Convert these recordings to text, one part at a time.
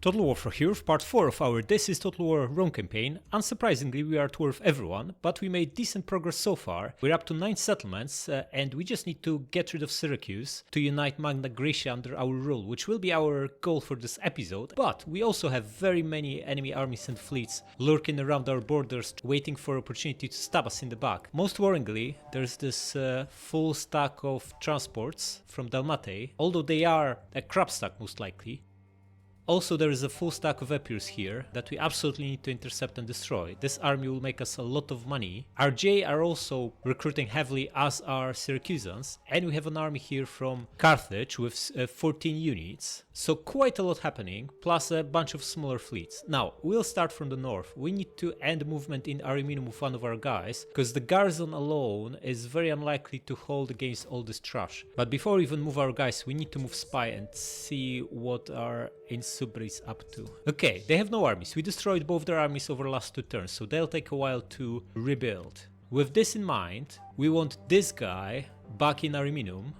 Total War for Heroes, part 4 of our This is Total War Rome campaign. Unsurprisingly, we are at war with everyone, but we made decent progress so far. We're up to 9 settlements, and we just need to get rid of Syracuse to unite Magna Graecia under our rule, which will be our goal for this episode. But we also have very many enemy armies and fleets lurking around our borders, waiting for opportunity to stab us in the back. Most worryingly, there's this full stack of transports from Dalmatia, although they are a crap stack most likely. Also, there is a full stack of Epirs here that we absolutely need to intercept and destroy. This army will make us a lot of money. Our J are also recruiting heavily, as are Syracusans, and we have an army here from Carthage with 14 units. So quite a lot happening, plus a bunch of smaller fleets. Now, we'll start from the north. We need to end movement in Ariminum with one of our guys, because the garrison alone is very unlikely to hold against all this trash. But before we even move our guys, we need to move Spy and see what our Insubris up to. Okay, they have no armies. We destroyed both their armies over the last 2 turns, so they'll take a while to rebuild. With this in mind, we want this guy back in Ariminum.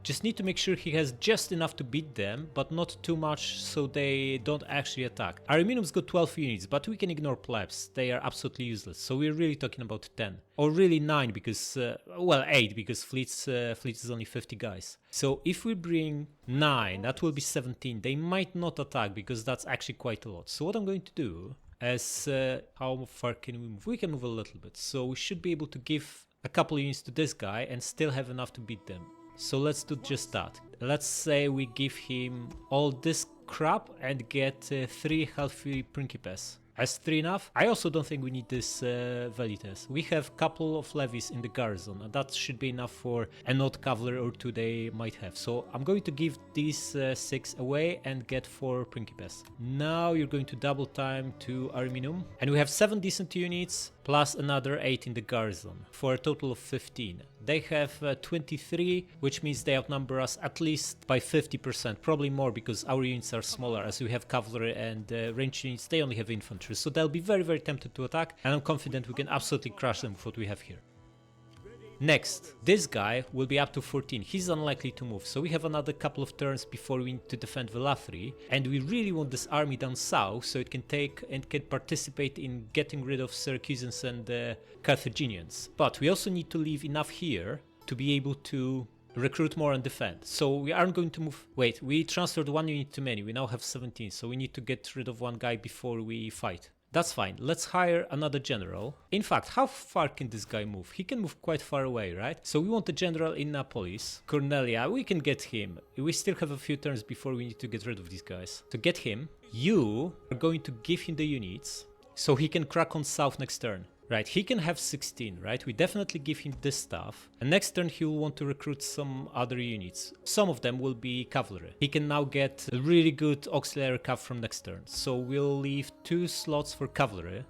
Just need to make sure he has just enough to beat them, but not too much so they don't actually attack. Ariminum's got 12 units, but we can ignore plebs. They are absolutely useless, so we're really talking about 10. Or really 9 because, well 8 because fleet is only 50 guys. So if we bring 9, that will be 17. They might not attack because that's actually quite a lot. So what I'm going to do is, how far can we move? We can move a little bit. So we should be able to give a couple units to this guy and still have enough to beat them. So let's do just that. Let's say we give him all this crap and get 3 healthy principes. As 3 enough? I also don't think we need this velites. We have a couple of levies in the garrison, and that should be enough for an odd cavalry or 2 they might have. So I'm going to give these 6 away and get 4 principes. Now you're going to double time to Ariminum, and we have 7 decent units plus another 8 in the garrison for a total of 15. They have 23, which means they outnumber us at least by 50%, probably more because our units are smaller, as we have cavalry and ranged units, they only have infantry. So they'll be very tempted to attack, and I'm confident we can absolutely crush them with what we have here. Next, this guy will be up to 14. He's unlikely to move, so we have another couple of turns before we need to defend Velathri, and we really want this army down south so it can take and can participate in getting rid of Syracusans and Carthaginians. But we also need to leave enough here to be able to recruit more and defend. So we aren't going to move. Wait, we transferred 1 unit too many. We now have 17, so we need to get rid of 1 guy before we fight. That's fine. Let's hire another general. In fact, how far can this guy move? He can move quite far away, right? So we want a general in Napolis. Cornelia, we can get him. We still have a few turns before we need to get rid of these guys. To get him, you are going to give him the units so he can crack on south next turn. Right, he can have 16, right? We definitely give him this stuff. And next turn he will want to recruit some other units. Some of them will be cavalry. He can now get a really good auxiliary cav from next turn. So we'll leave 2 slots for cavalry,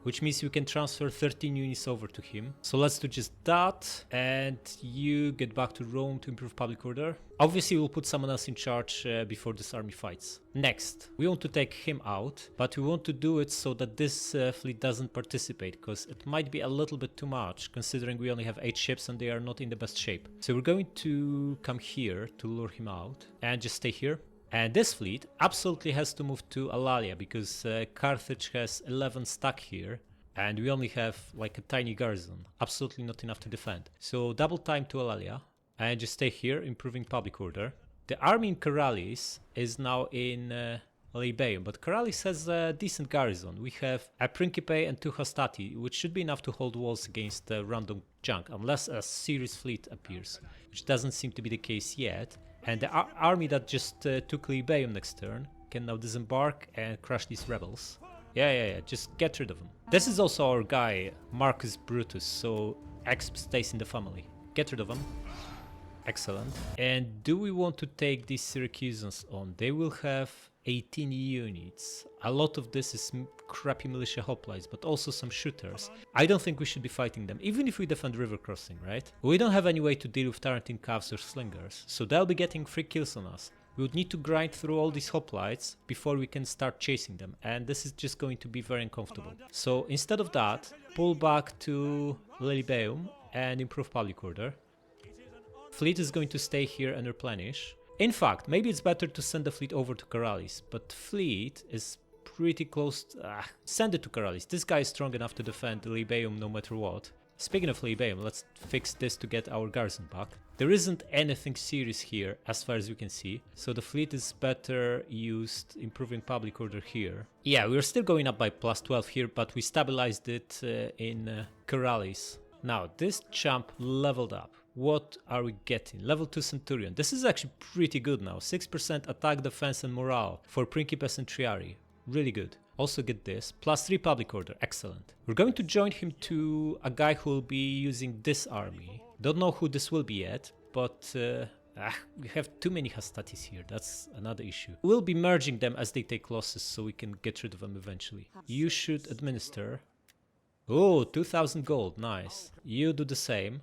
which means we can transfer 13 units over to him. So let's do just that, and you get back to Rome to improve public order. Obviously we'll put someone else in charge before this army fights. Next, we want to take him out, but we want to do it so that this fleet doesn't participate, because it might be a little bit too much, considering we only have 8 ships and they are not in the best shape. So we're going to come here to lure him out, and just stay here. And this fleet absolutely has to move to Alalia, because Carthage has 11 stuck here, and we only have like a tiny garrison. Absolutely not enough to defend. So double time to Alalia, and just stay here, improving public order. The army in Karalis is now in Libeum, but Karalis has a decent garrison. We have a Principe and 2 Hastati, which should be enough to hold walls against random junk, unless a serious fleet appears, which doesn't seem to be the case yet. And the army that just took Libeum next turn can now disembark and crush these rebels. Yeah, just get rid of them. This is also our guy, Marcus Brutus, so Exp stays in the family. Get rid of him. Excellent. And do we want to take these Syracusans on? They will have 18 units. A lot of this is crappy militia hoplites, but also some shooters. I don't think we should be fighting them, even if we defend river crossing, right? We don't have any way to deal with Tarantine calves or slingers, so they'll be getting free kills on us. We would need to grind through all these hoplites before we can start chasing them, and this is just going to be very uncomfortable. So instead of that, pull back to Lilybaeum and improve public order. Fleet is going to stay here and replenish. In fact, maybe it's better to send the fleet over to Karalis, but fleet is pretty close. Send it to Karalis. This guy is strong enough to defend Libeum no matter what. Speaking of Libeum, let's fix this to get our garrison back. There isn't anything serious here as far as we can see, so the fleet is better used improving public order here. Yeah, we're still going up by plus 12 here, but we stabilized it in Karalis. Now, this chump leveled up. What are we getting? Level 2 Centurion. This is actually pretty good now. 6% attack, defense and morale for Principes and Triari. Really good. Also get this. Plus 3 public order. Excellent. We're going to join him to a guy who will be using this army. Don't know who this will be yet, but we have too many Hastatis here. That's another issue. We'll be merging them as they take losses so we can get rid of them eventually. You should administer. Oh, 2000 gold. Nice. You do the same.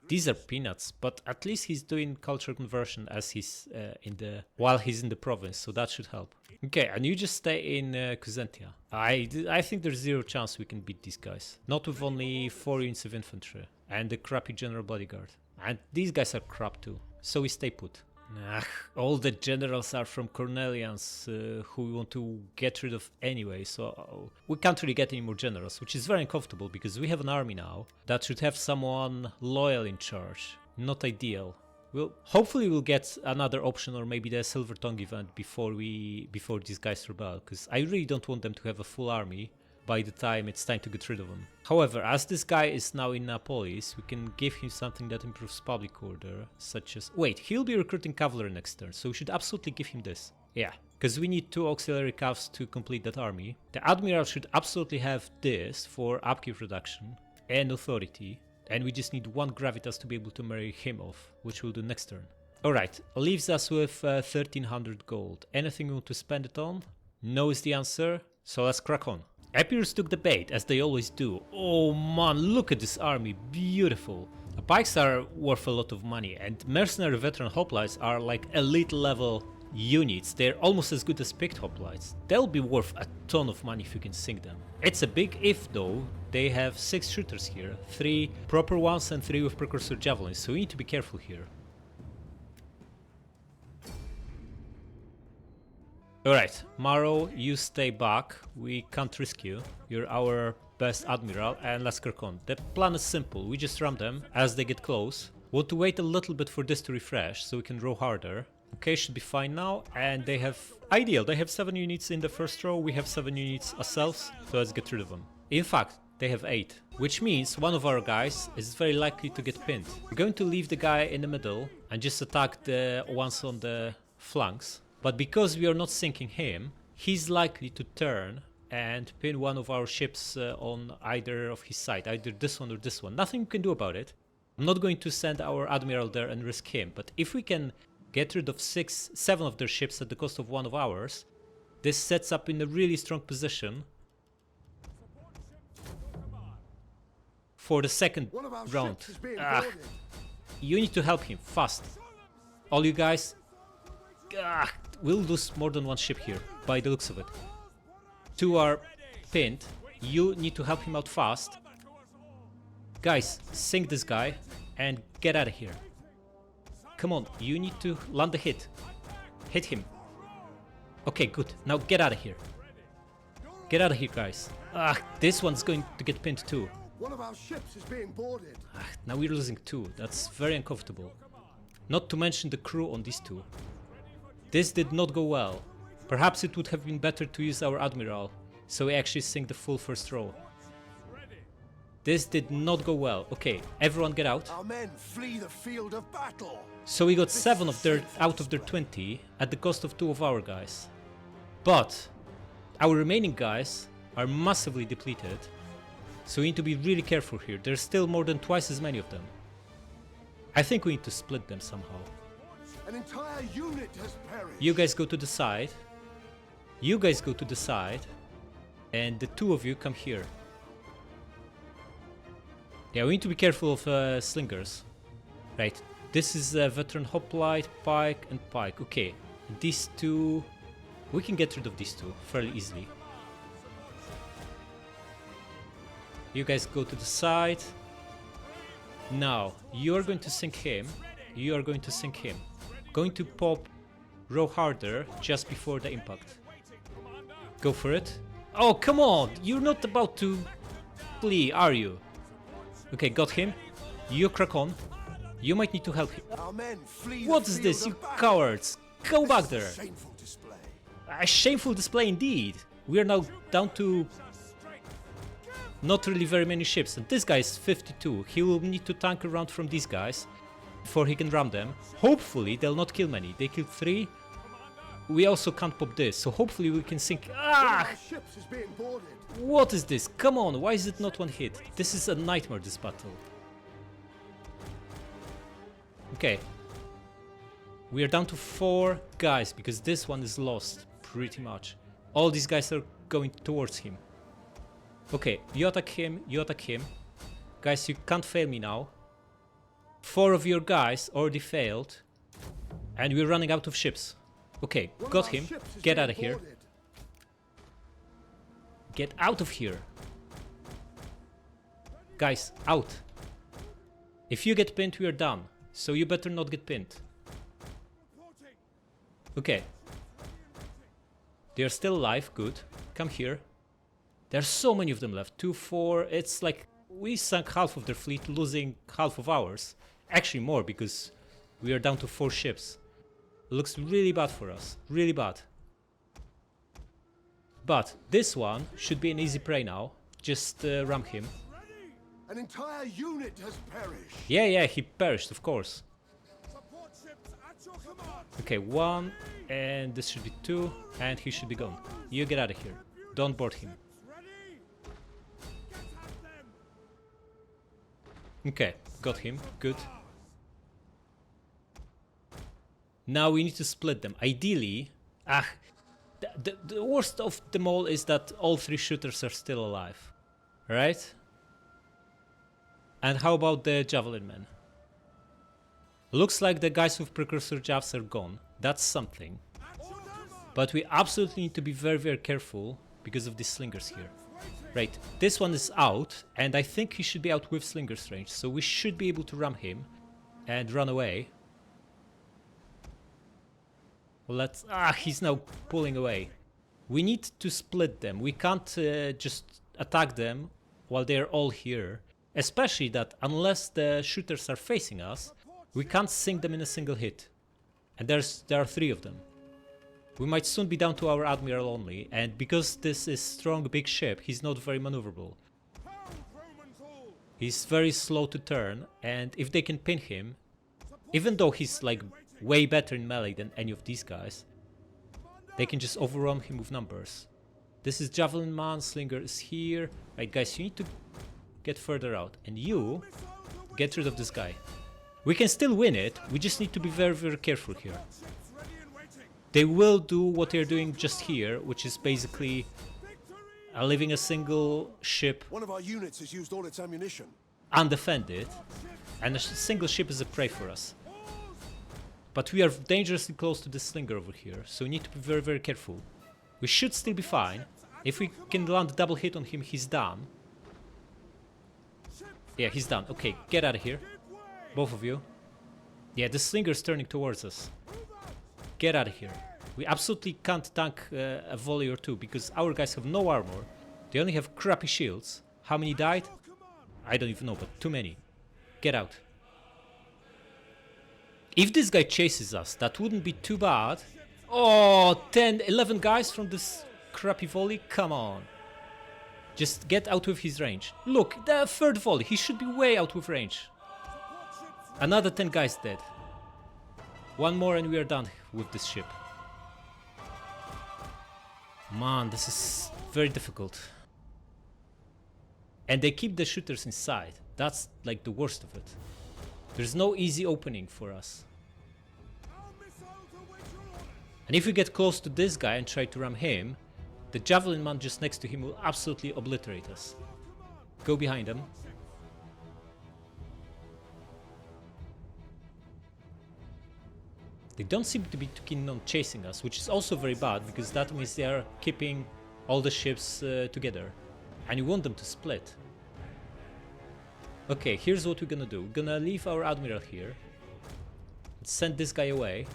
These are peanuts, but at least he's doing cultural conversion as he's while he's in the province, so that should help. Okay, and you just stay in Cusentia. I think there's zero chance we can beat these guys. Not with only 4 units of infantry and the crappy general bodyguard. And these guys are crap too, so we stay put. All the generals are from Cornelians who we want to get rid of anyway, so we can't really get any more generals, which is very uncomfortable because we have an army now that should have someone loyal in charge. Not ideal. Hopefully we'll get another option or maybe the Silver Tongue event before these guys rebel, because I really don't want them to have a full army by the time it's time to get rid of them. However, as this guy is now in Napolis, we can give him something that improves public order, such as... Wait, he'll be recruiting cavalry next turn, so we should absolutely give him this. Yeah, because we need 2 auxiliary cavs to complete that army. The admiral should absolutely have this for upkeep reduction and authority, and we just need 1 gravitas to be able to marry him off, which we'll do next turn. Alright, leaves us with 1300 gold. Anything we want to spend it on? No is the answer, so let's crack on. Epirus took the bait, as they always do. Oh man, look at this army, beautiful. The pikes are worth a lot of money, and mercenary veteran hoplites are like elite level units. They're almost as good as picked hoplites. They'll be worth a ton of money if you can sink them. It's a big if though. They have 6 shooters here, 3 proper ones and 3 with precursor javelins, so we need to be careful here. Alright, Maro, you stay back, we can't risk you. You're our best admiral, and let's crack on. The plan is simple, we just ram them as they get close. Want to wait a little bit for this to refresh so we can row harder. Okay, should be fine now, and they have... Ideal, they have 7 units in the first row, we have 7 units ourselves, so let's get rid of them. In fact, they have 8, which means one of our guys is very likely to get pinned. We're going to leave the guy in the middle and just attack the ones on the flanks. But because we are not sinking him, he's likely to turn and pin one of our ships on either of his side, either this one or this one. Nothing we can do about it. I'm not going to send our admiral there and risk him, but if we can get rid of 7 of their ships at the cost of 1 of ours, this sets up in a really strong position for the second round. You need to help him, fast. All you guys... We'll lose more than 1 ship here, by the looks of it. 2 are pinned. You need to help him out fast. Guys, sink this guy and get out of here. Come on, you need to land the hit. Hit him. Okay, good. Now get out of here. Get out of here, guys. This one's going to get pinned too. One of our ships is being boarded. Now we're losing 2. That's very uncomfortable. Not to mention the crew on these 2. This did not go well. Perhaps it would have been better to use our admiral, so we actually sink the full first row. This did not go well. Okay, everyone get out. Our men flee the field of battle. So we got 7 out of their 20 at the cost of 2 of our guys. But our remaining guys are massively depleted, so we need to be really careful here. There's still more than twice as many of them. I think we need to split them somehow. An entire unit has perished. You guys go to the side. You guys go to the side. And the 2 of you come here. Yeah, we need to be careful of slingers. Right, this is a veteran hoplite, pike and pike. Okay, these 2... We can get rid of these 2 fairly easily. You guys go to the side. Now, you are going to sink him. You are going to sink him. Going to pop row harder just before the impact. Go for it. Oh, come on! You're not about to flee, are you? Okay, got him. You crack on. You might need to help him. Our men flee What the is field this, of you battle. cowards? Go back there! Shameful display. A shameful display indeed. We are now down to not really very many ships, and this guy is 52. He will need to tank around from these guys before he can ram them. Hopefully they'll not kill many. They killed 3. We also can't pop this, so hopefully we can sink. Ah! Our ships is being boarded. What is this? Come on, why is it not one hit? This is a nightmare, this battle. Okay. We are down to 4 guys because this one is lost pretty much. All these guys are going towards him. Okay, you attack him, you attack him. Guys, you can't fail me now. 4 of your guys already failed. And we're running out of ships. Okay, One of got our him. ships is Get being out of here. boarded. Get out of here. Guys, out. If you get pinned, we are done. So you better not get pinned. Okay. They are still alive, good. Come here. There's so many of them left. 2, 4, it's like we sank half of their fleet, losing half of ours. Actually more, because we are down to 4 ships. Looks really bad for us, really bad. But this one should be an easy prey now. Just ram him. An entire unit has perished. Yeah, he perished, of course. Okay, 1, and this should be 2, and he should be gone. You get out of here. Don't board him. Okay, got him. Good. Now we need to split them. Ideally, the worst of them all is that all 3 shooters are still alive, right? And how about the javelin men? Looks like the guys with precursor jabs are gone. That's something. But we absolutely need to be very, very careful because of these slingers here. Right, this one is out, and I think he should be out with slinger's range, so we should be able to ram him and run away. Let's... he's now pulling away. We need to split them. We can't just attack them while they're all here. Especially that unless the shooters are facing us, we can't sink them in a single hit. And there are 3 of them. We might soon be down to our admiral only, and because this is strong big ship, he's not very maneuverable. He's very slow to turn, and if they can pin him, even though he's like way better in melee than any of these guys, they can just overrun him with numbers. This is Javelin Man, Slinger is here. Right guys, you need to get further out, and you get rid of this guy. We can still win it, we just need to be very, very careful here. They will do what they're doing just here, which is basically leaving a single ship One of our units has used all its ammunition. undefended, and a single ship is a prey for us. But we are dangerously close to the slinger over here, so we need to be very, very careful. We should still be fine. If we can land a double hit on him, he's done. Yeah, he's done. Okay, get out of here. Both of you. Yeah, the slinger's turning towards us. Get out of here. We absolutely can't tank a volley or 2 because our guys have no armor. They only have crappy shields. How many died? I don't even know, but too many. Get out. If this guy chases us, that wouldn't be too bad. Oh, 10, 11 guys from this crappy volley? Come on. Just get out with his range. Look, the 3rd volley, he should be way out with range. Another 10 guys dead. 1 more and we are done with this ship. Man, this is very difficult. And they keep the shooters inside. That's like the worst of it. There's no easy opening for us. And if we get close to this guy and try to ram him, the javelin man just next to him will absolutely obliterate us. Go behind him. They don't seem to be too keen on chasing us, which is also very bad, because that means they are keeping all the ships together. And you want them to split. Okay, here's what we're gonna do. We're gonna leave our admiral here. Send this guy away.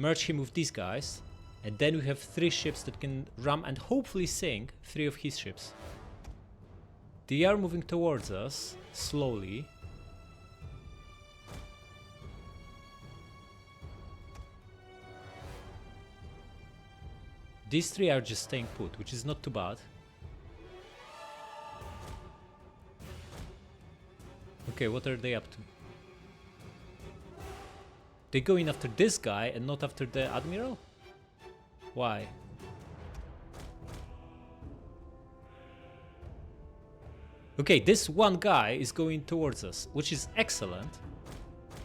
merge him with these guys, and then we have 3 ships that can ram and hopefully sink 3 of his ships. They are moving towards us, slowly. These 3 are just staying put, which is not too bad. Okay, what are they up to? They're going after this guy and not after the admiral? Why? Okay, this one guy is going towards us, which is excellent.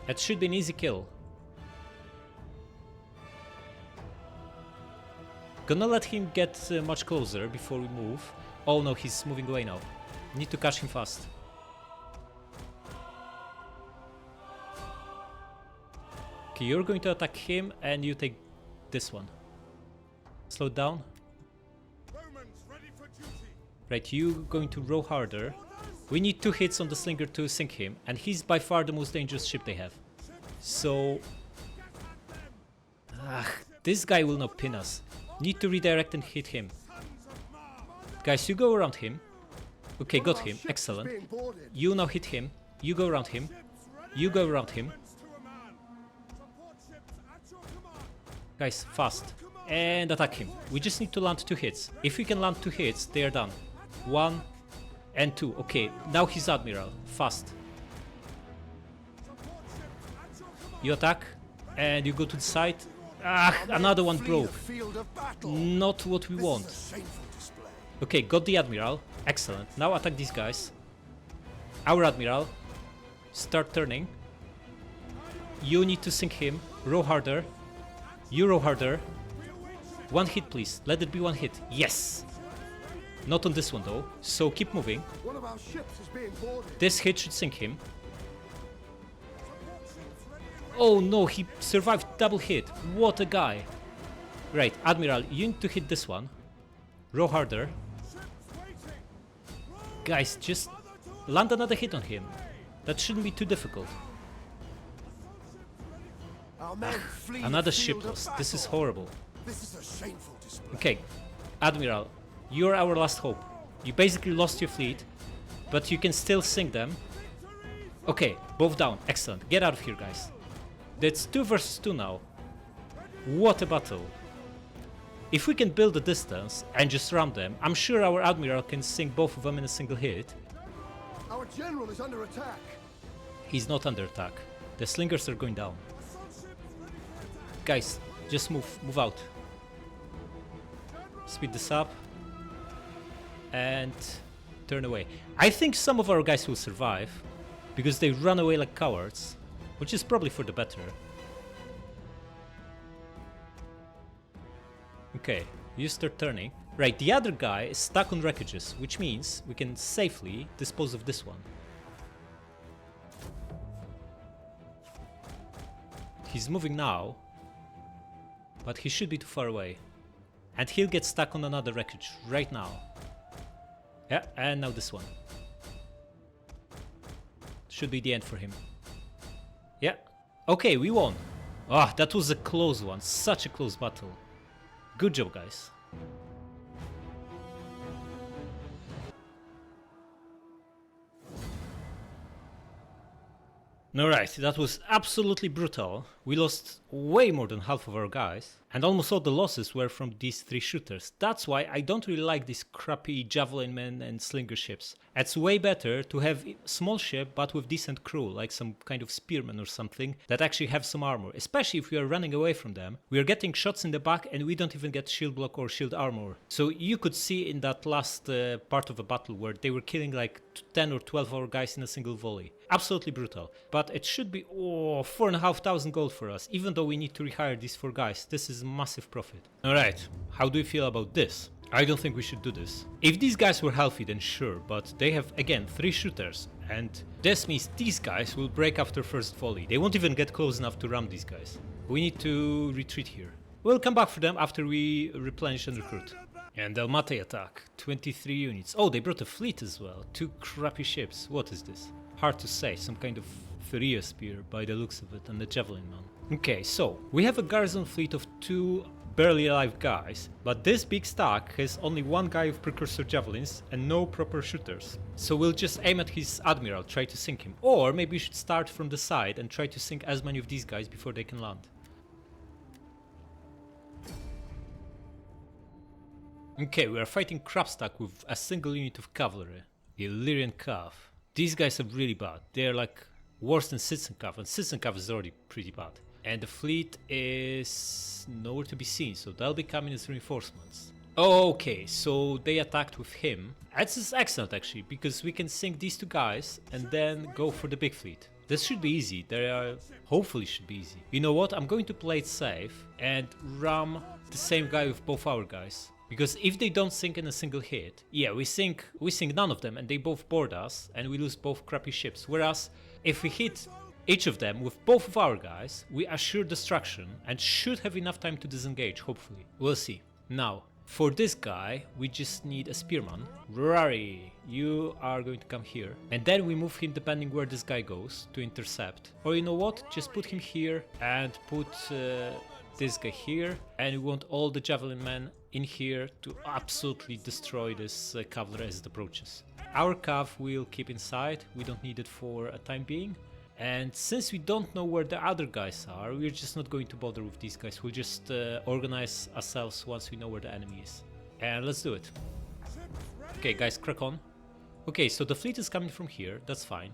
That should be an easy kill. Gonna let him get much closer before we move. Oh no, he's moving away now. Need to catch him fast. Okay, you're going to attack him and you take this one. Slow down. Right, you going to row harder. We need 2 hits on the slinger to sink him, and he's by far the most dangerous ship they have. So... this guy will not pin us. Need to redirect and hit him. Guys, you go around him. Okay, got him. Excellent. You now hit him. You go around him. You go around him. Guys, fast. And attack him. We just need to land 2 hits. If we can land 2 hits, they are done. 1 and 2. Okay, now he's admiral. Fast. You attack. And you go to the side. Another one broke. Not what we want. Okay, got the admiral. Excellent. Now attack these guys. Our admiral. Start turning. You need to sink him. Row harder. You row harder. 1 hit, please. Let it be 1 hit. Yes. Not on this one though. So keep moving. One of our ships is being boarded. This hit should sink him. Oh no, he survived double hit. What a guy. Right, Admiral, you need to hit this one. Row harder. Guys, just land another hit on him. That shouldn't be too difficult. Another ship lost. This is horrible. This is a shameful display. Okay, Admiral, you're our last hope. You basically lost your fleet, but you can still sink them. Okay, both down. Excellent. Get out of here, guys. That's 2 versus 2 now. What a battle. If we can build a distance and just ram them, I'm sure our Admiral can sink both of them in a single hit. Our general is under attack. He's not under attack. The slingers are going down. Guys, just move out. Speed this up. And turn away. I think some of our guys will survive, because they run away like cowards, which is probably for the better. Okay, you start turning. Right, the other guy is stuck on wreckages, which means we can safely dispose of this one. He's moving now, but he should be too far away. And he'll get stuck on another wreckage right now. Yeah, and now this one. Should be the end for him. Yeah. Okay, we won. Ah, that was a close one. Such a close battle. Good job, guys. Alright, that was absolutely brutal. We lost way more than half of our guys, and almost all the losses were from these 3 shooters. That's why I don't really like these crappy javelin men and slinger ships. It's way better to have a small ship but with decent crew, like some kind of spearmen or something that actually have some armor. Especially if we are running away from them, we are getting shots in the back and we don't even get shield block or shield armor. So you could see in that last part of the battle where they were killing like 10 or 12 of our guys in a single volley. Absolutely brutal. But it should be 4,500 gold for us, even though we need to rehire these 4 guys. This is massive profit. Alright, how do you feel about this? I don't think we should do this. If these guys were healthy, then sure, but they have again 3 shooters, and this means these guys will break after first volley. They won't even get close enough to ram these guys. We need to retreat here. We'll come back for them after we replenish and recruit. And the Mate attack, 23 units. Oh, they brought a fleet as well. 2 crappy ships. What is this? Hard to say, some kind of Feria spear by the looks of it, and the javelin man. Okay, so we have a garrison fleet of 2 barely alive guys, but this big stack has only 1 guy with precursor javelins and no proper shooters. So we'll just aim at his admiral, try to sink him. Or maybe we should start from the side and try to sink as many of these guys before they can land. Okay, we are fighting Crabstack with a single unit of cavalry. The Illyrian Cav. These guys are really bad. They're like worse than Citizen Cav, and Citizen Cav is already pretty bad. And the fleet is nowhere to be seen, so they'll be coming as reinforcements. Oh, okay, so they attacked with him. This is excellent actually, because we can sink these 2 guys and then go for the big fleet. This should be easy. Hopefully should be easy. You know what? I'm going to play it safe and ram the same guy with both our guys. Because if they don't sink in a single hit, yeah, we sink none of them and they both board us and we lose both crappy ships. Whereas if we hit each of them with both of our guys, we assure destruction and should have enough time to disengage, hopefully. We'll see. Now, for this guy, we just need a spearman. Rari, you are going to come here. And then we move him depending where this guy goes to intercept. Or you know what? Just put him here and put this guy here. And we want all the javelin men in here to absolutely destroy this cavalry as it approaches. Our cav will keep inside. We don't need it for a time being. And since we don't know where the other guys are, we're just not going to bother with these guys. We'll just organize ourselves once we know where the enemy is. And let's do it. Okay, guys, crack on. Okay, so the fleet is coming from here. That's fine.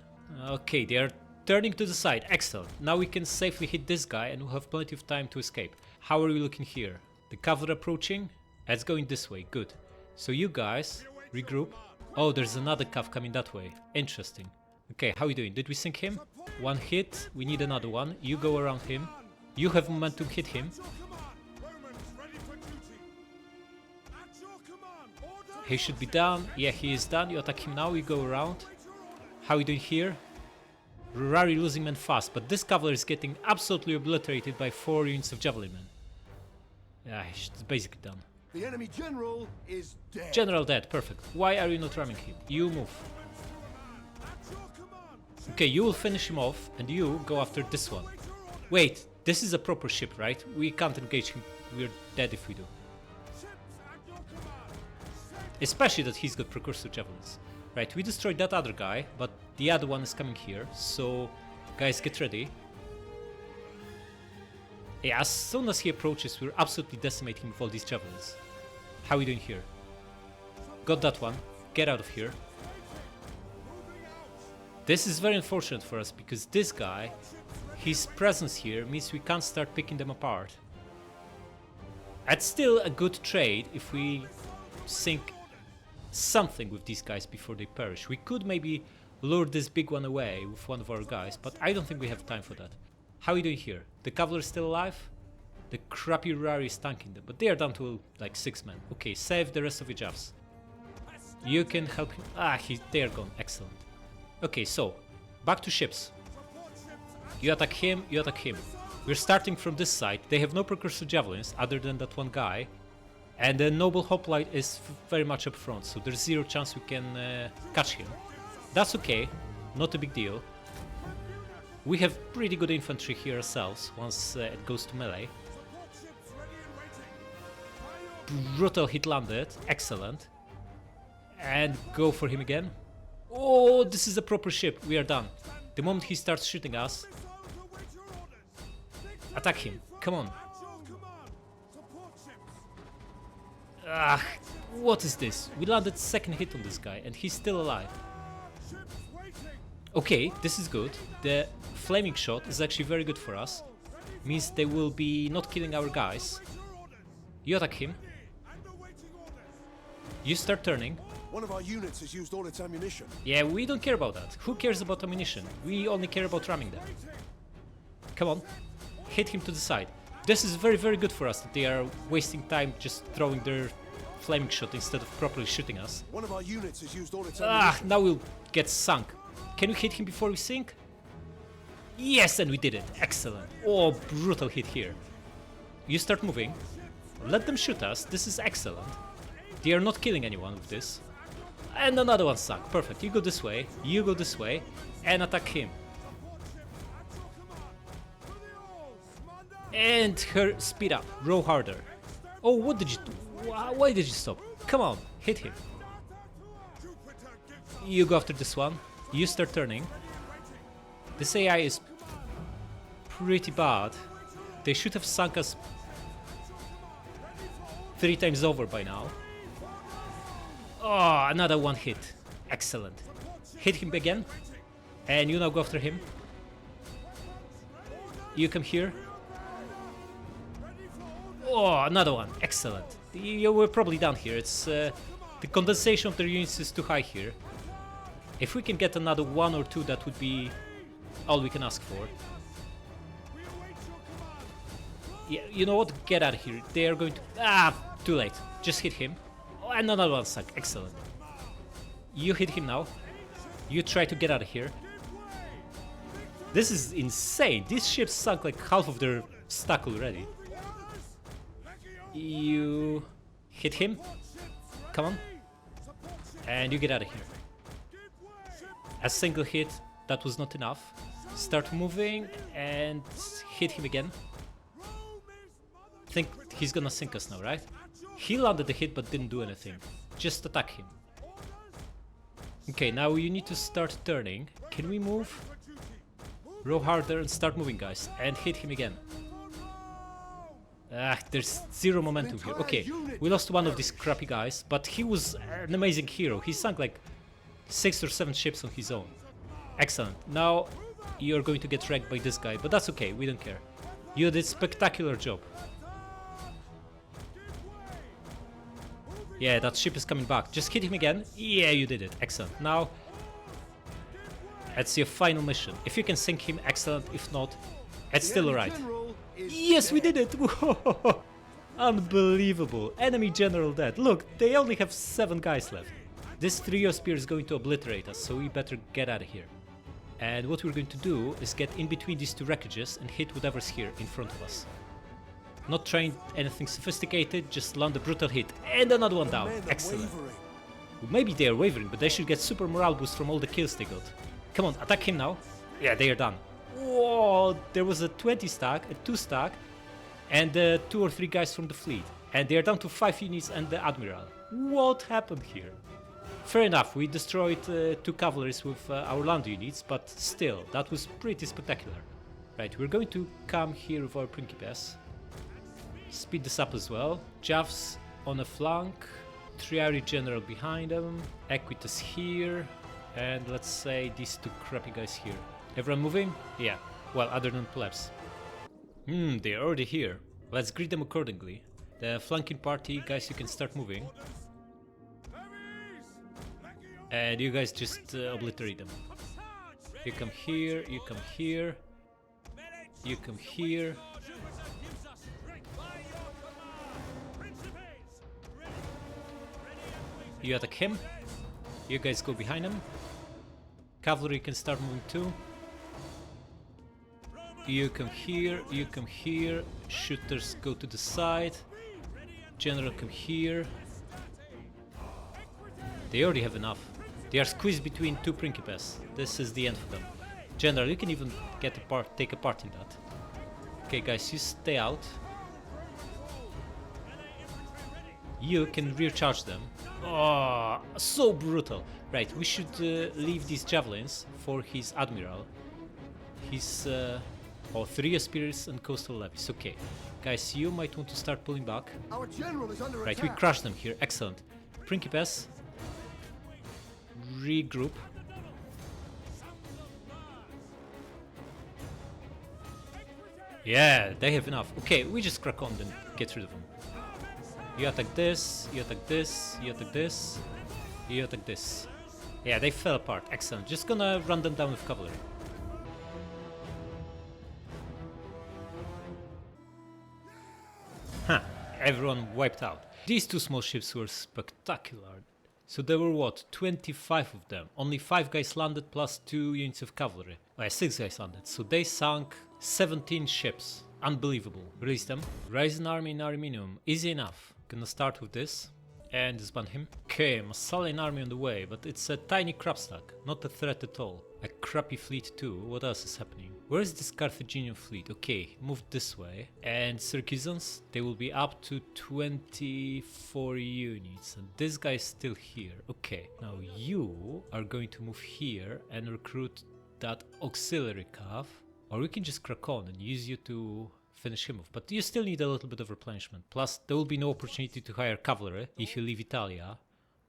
Okay, they are turning to the side. Excellent. Now we can safely hit this guy and we'll have plenty of time to escape. How are we looking here? The cavalry approaching? It's going this way. Good. So you guys, regroup. Oh, there's another cav coming that way. Interesting. Okay, how are you doing? Did we sink him? 1 hit, we need another one. You go around him. You have momentum, hit him. He should be done. Yeah, he is done. You attack him now, you go around. How are you doing here? Rari losing men fast, but this cavalry is getting absolutely obliterated by 4 units of javelin men. Yeah, he's basically done. The enemy general is dead. General dead, perfect. Why are you not ramming him? You move. Okay, you will finish him off, and you go after this one. Wait, this is a proper ship, right? We can't engage him. We're dead if we do. Especially that he's got precursor javelins. Right, we destroyed that other guy, but the other one is coming here, so guys, get ready. Yeah, as soon as he approaches, we're absolutely decimating with all these javelins. How are we doing here? Got that one. Get out of here. This is very unfortunate for us because this guy, his presence here means we can't start picking them apart. It's still a good trade if we sink something with these guys before they perish. We could maybe lure this big one away with one of our guys, but I don't think we have time for that. How are we doing here? The cavalry is still alive? The crappy Rari is tanking them, but they are down to like 6 men. Okay, save the rest of your javs. You can help him. Ah, they are gone. Excellent. Okay, so back to ships. You attack him, you attack him. We're starting from this side. They have no precursor javelins other than that one guy. And the Noble Hoplite is very much up front, so there's 0 chance we can catch him. That's okay, not a big deal. We have pretty good infantry here ourselves once it goes to melee. Brutal hit landed, excellent. And go for him again. Oh, this is a proper ship, we are done. The moment he starts shooting us, attack him, come on. Ah, what is this? We landed 2nd hit on this guy and he's still alive. Okay, this is good. The flaming shot is actually very good for us. Means they will be not killing our guys. You attack him. You start turning. One of our units has used all its ammunition. Yeah, we don't care about that. Who cares about ammunition? We only care about ramming them. Come on. Hit him to the side. This is very, very good for us that they are wasting time just throwing their flaming shot instead of properly shooting us. One of our units has used all its Ah, ammunition. now we'll get sunk. Can we hit him before we sink? Yes, and we did it. Excellent. Oh, brutal hit here. You start moving. Let them shoot us. This is excellent. They are not killing anyone with this. And another one sunk. Perfect. You go this way, and attack him. And her speed up. Row harder. Oh, what did you do? Why did you stop? Come on, hit him. You go after this one. You start turning. This AI is pretty bad. They should have sunk us 3 times over by now. Oh, another one hit. Excellent. Hit him again. And you now go after him. You come here. Oh, another one. Excellent. You were probably down here. It's the condensation of their units is too high here. If we can get another 1 or 2, that would be all we can ask for. Yeah, you know what? Get out of here. They are going to... too late. Just hit him. Oh, and another one sunk. Excellent. You hit him now. You try to get out of here. This is insane. These ships sunk like half of their stack already. You hit him. Come on. And you get out of here. A single hit, that was not enough. Start moving and hit him again. Think he's gonna sink us now, right? He landed the hit but didn't do anything. Just attack him. Okay, now you need to start turning. Can we move? Row harder and start moving, guys. And hit him again. There's zero momentum here. Okay, we lost one of these crappy guys, but he was an amazing hero. He sunk like 6 or 7 ships on his own. Excellent. Now you're going to get wrecked by this guy, but that's okay. We don't care. You did a spectacular job. Yeah, that ship is coming back. Just hit him again. Yeah, you did it. Excellent. Now, that's your final mission. If you can sink him, excellent. If not, it's still alright. Yes, we did it! Whoa. Unbelievable. Enemy general dead. Look, they only have 7 guys left. This trio spear is going to obliterate us, so we better get out of here. And what we're going to do is get in between these 2 wreckages and hit whatever's here in front of us. Not trying anything sophisticated, just land a brutal hit. And another one down. Excellent. Maybe they are wavering, but they should get super morale boost from all the kills they got. Come on, attack him now. Yeah, they are done. Whoa, there was a 20 stack, a 2 stack, and 2 or 3 guys from the fleet. And they are down to 5 units and the admiral. What happened here? Fair enough, we destroyed 2 cavalries with our land units, but still, that was pretty spectacular. Right, we're going to come here with our Principes. Speed this up as well. Javs on a flank, Triari General behind them, Equitas here, and let's say these 2 crappy guys here. Everyone moving? Yeah, well, other than plebs. They're already here. Let's greet them accordingly. The flanking party, guys, you can start moving. And you guys just obliterate them. You come here, you come here, you come here. You attack him. You guys go behind him. Cavalry can start moving too. You come here, you come here. Shooters go to the side. General come here. They already have enough. They are squeezed between 2 Principes. This is the end for them. General, you can even get a part, take a part in that. Okay, guys, you stay out. You can rear charge them. Oh, so brutal. Right, we should leave these javelins for his admiral. His 3 spears and coastal levies. Okay, guys, you might want to start pulling back. Our general is under Right, attack. we crushed them here. Excellent. Principes, regroup. Yeah, they have enough. Okay, we just crack on and get rid of them. You attack this, you attack this, you attack this, you attack this. Yeah, they fell apart. Excellent. Just gonna run them down with cavalry. Huh, everyone wiped out. These 2 small ships were spectacular. So there were what, 25 of them. Only 5 guys landed plus 2 units of cavalry. 6 guys landed. So they sunk 17 ships. Unbelievable. Release them. Rise an army in Ariminum. Easy enough. Gonna start with this. And disband him. Okay, Massalian army on the way, but it's a tiny crab stack. Not a threat at all. A crappy fleet too. What else is happening? Where is this Carthaginian fleet? Okay, move this way. And Syracusans, they will be up to 24 units. And this guy is still here. Okay, now you are going to move here and recruit that auxiliary cav. Or we can just crack on and use you to finish him off. But you still need a little bit of replenishment. Plus, there will be no opportunity to hire cavalry if you leave Italia.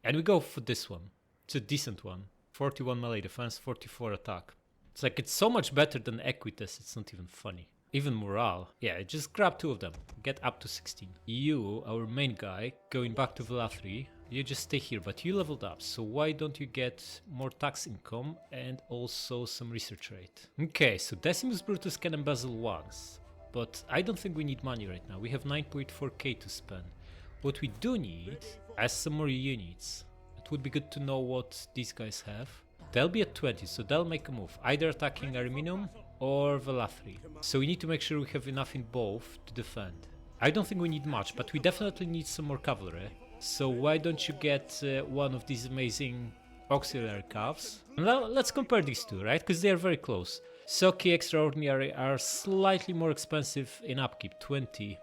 And we go for this one. It's a decent one. 41 melee defense, 44 attack. It's like, it's so much better than Equites, it's not even funny. Even morale. Yeah, just grab 2 of them. Get up to 16. You, our main guy, going back to Velathri. You just stay here, but you leveled up, so why don't you get more tax income and also some research rate? Okay, so Decimus Brutus can embezzle once, but I don't think we need money right now. We have 9.4k to spend. What we do need is some more units. It would be good to know what these guys have. They'll be at 20, so they'll make a move, either attacking Ariminum or Velathri. So we need to make sure we have enough in both to defend. I don't think we need much, but we definitely need some more cavalry. So why don't you get one of these amazing auxiliary calves? Now let's compare these two, right? Because they are very close. Soki Extraordinary are slightly more expensive in upkeep, 20.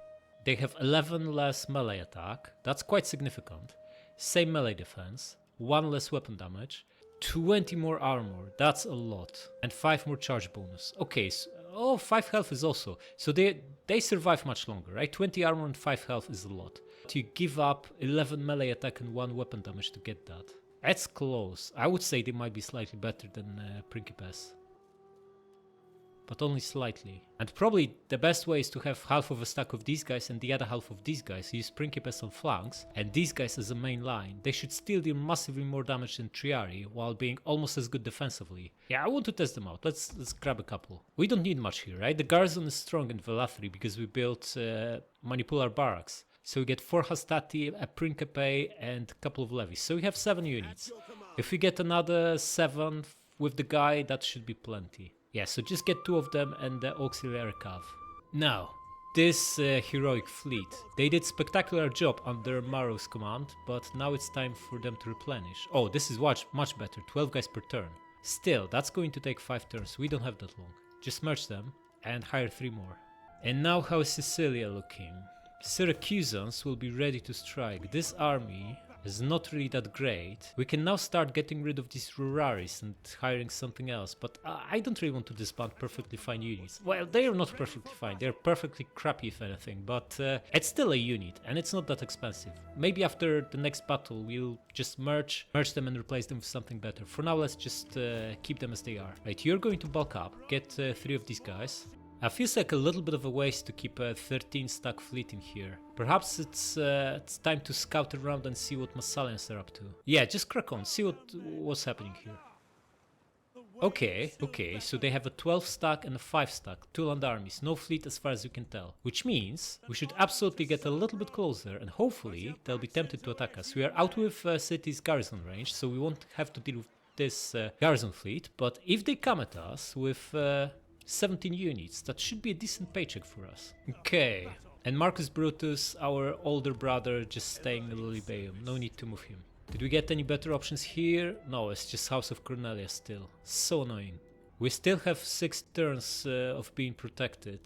They have 11 less melee attack, that's quite significant. Same melee defense, 1 less weapon damage, 20 more armor, that's a lot. And 5 more charge bonus. Okay, so, 5 health is also. So they survive much longer, right? 20 armor and 5 health is a lot. You give up 11 melee attack and 1 weapon damage to get that. That's close. I would say they might be slightly better than Principes. But only slightly. And probably the best way is to have half of a stack of these guys and the other half of these guys. Use Principes on flanks and these guys as a main line. They should still deal massively more damage than Triari while being almost as good defensively. Yeah, I want to test them out. Let's grab a couple. We don't need much here, right? The garrison is strong in Velathri because we built Manipular barracks. So we get 4 Hastati, a Principe and a couple of levies. So we have 7 units. If we get another 7 with the guy, that should be plenty. Yeah, so just get 2 of them and the auxiliary cav. Now, this heroic fleet. They did spectacular job under Maro's command, but now it's time for them to replenish. Oh, this is much better, 12 guys per turn. Still, that's going to take 5 turns, we don't have that long. Just merge them and hire 3 more. And now how is Sicilia looking? Syracusans will be ready to strike. This army is not really that great. We can now start getting rid of these Ruraris and hiring something else, but I don't really want to disband perfectly fine units. Well, they are not perfectly fine, they're perfectly crappy if anything, but it's still a unit and it's not that expensive. Maybe after the next battle we'll just merge them and replace them with something better. For now let's just keep them as they are. Right, you're going to bulk up, get 3 of these guys. Feels like a little bit of a waste to keep a 13 stack fleet in here. Perhaps it's time to scout around and see what Massalians are up to. Yeah, just crack on, see what's happening here. Okay, so they have a 12 stack and a 5 stack, 2 land armies, no fleet as far as you can tell. Which means we should absolutely get a little bit closer and hopefully they'll be tempted to attack us. We are out with city's garrison range, so we won't have to deal with this garrison fleet, but if they come at us with 17 units, that should be a decent paycheck for us. Okay, and Marcus Brutus, our older brother, just staying in Lilybaeum, no need to move him. Did we get any better options here? No, it's just House of Cornelia still. So annoying. We still have 6 turns of being protected.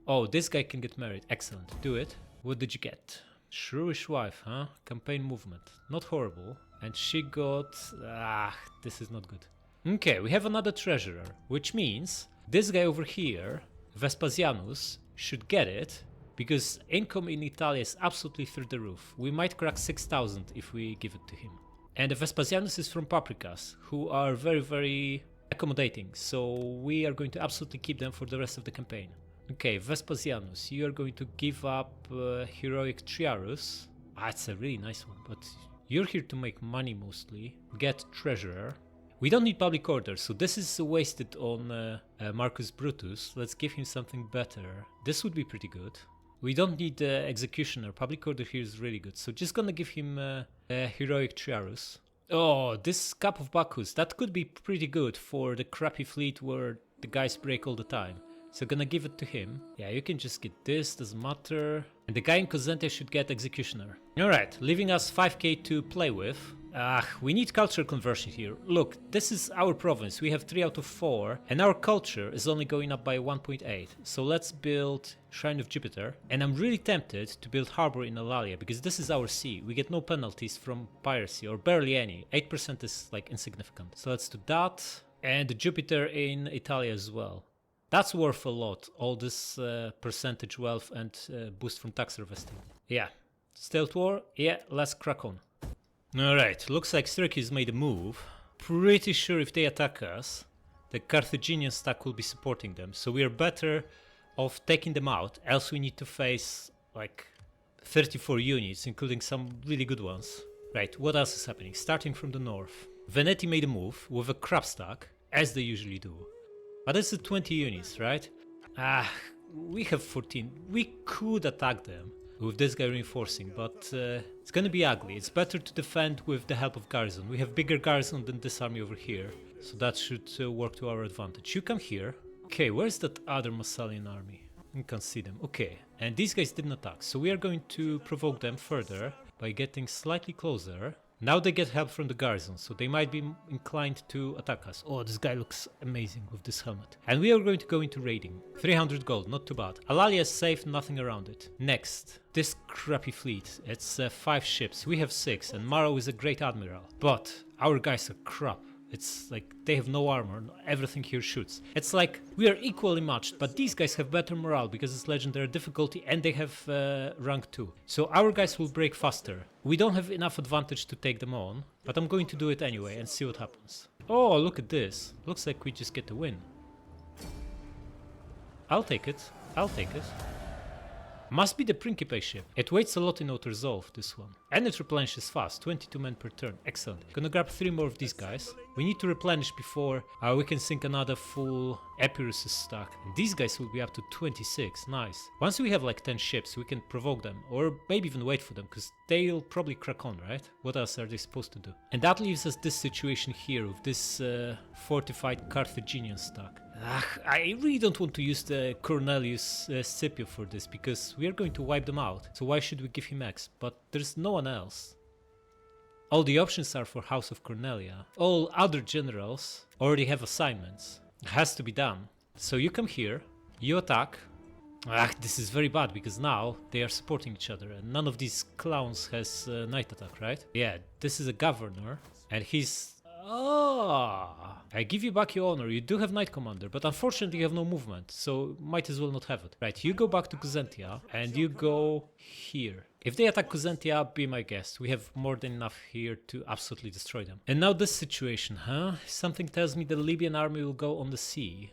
Oh, this guy can get married. Excellent, do it. What did you get? Shrewish wife, huh? Campaign movement. Not horrible. And she got... this is not good. Okay, we have another treasurer, which means this guy over here, Vespasianus, should get it, because income in Italy is absolutely through the roof. We might crack 6,000 if we give it to him. And Vespasianus is from Paprikas, who are very, very accommodating, so we are going to absolutely keep them for the rest of the campaign. Okay, Vespasianus, you are going to give up Heroic Triarus. It's a really nice one, but you're here to make money mostly. Get Treasurer. We don't need public order, so this is wasted on Marcus Brutus. Let's give him something better. This would be pretty good. We don't need Executioner. Public order here is really good, so just gonna give him Heroic Triarus. Oh, this Cup of Bacchus, that could be pretty good for the crappy fleet where the guys break all the time. So gonna give it to him. Yeah, you can just get this, doesn't matter. And the guy in Cosente should get Executioner. Alright, leaving us 5k to play with. We need culture conversion here. Look, this is our province. We have 3 out of 4, and our culture is only going up by 1.8. So let's build Shrine of Jupiter. And I'm really tempted to build Harbor in Eulalia, because this is our sea. We get no penalties from piracy, or barely any. 8% is like insignificant. So let's do that. And Jupiter in Italia as well. That's worth a lot, all this percentage wealth and boost from tax harvesting. Yeah. Stealth war? Yeah, let's crack on. Alright, looks like Syracuse made a move. Pretty sure if they attack us, the Carthaginian stack will be supporting them. So we are better off taking them out, else we need to face like 34 units, including some really good ones. Right, what else is happening? Starting from the north. Veneti made a move with a crap stack, as they usually do. But it's 20 units, right? We have 14. We could attack them with this guy reinforcing, but it's gonna be ugly. It's better to defend with the help of garrison. We have bigger garrison than this army over here, so that should work to our advantage. You come here. Okay, where's that other Massalian army? You can see them. Okay, and these guys didn't attack, so we are going to provoke them further by getting slightly closer. Now they get help from the garrison, so they might be inclined to attack us. Oh, this guy looks amazing with this helmet. And we are going to go into raiding. 300 gold, not too bad. Eulalia is safe, nothing around it. Next, this crappy fleet. It's 5 ships, we have 6, and Mare is a great admiral. But our guys are crap. It's like they have no armor, everything here shoots. It's like we are equally matched, but these guys have better morale because it's legendary difficulty and they have rank 2. So our guys will break faster. We don't have enough advantage to take them on, but I'm going to do it anyway and see what happens. Oh, look at this. Looks like we just get the win. I'll take it. I'll take it. Must be the Principe ship. It waits a lot in auto-resolve, this one. And it replenishes fast, 22 men per turn. Excellent. Gonna grab 3 more of these guys. We need to replenish before we can sink another full Epirus stack. And these guys will be up to 26. Nice. Once we have like 10 ships, we can provoke them. Or maybe even wait for them, because they'll probably crack on, right? What else are they supposed to do? And that leaves us this situation here with this fortified Carthaginian stack. I really don't want to use the Cornelius Scipio for this, because we are going to wipe them out. So why should we give him X? But there's no one else. All the options are for House of Cornelia. All other generals already have assignments. It has to be done. So you come here, you attack. This is very bad, because now they are supporting each other and none of these clowns has night attack, right? Yeah, this is a governor and he's... I give you back your honor. You do have Knight Commander, but unfortunately you have no movement, so might as well not have it. Right, you go back to Cuzentia and you go here. If they attack Cuzentia, be my guest. We have more than enough here to absolutely destroy them. And now this situation, huh? Something tells me the Libyan army will go on the sea.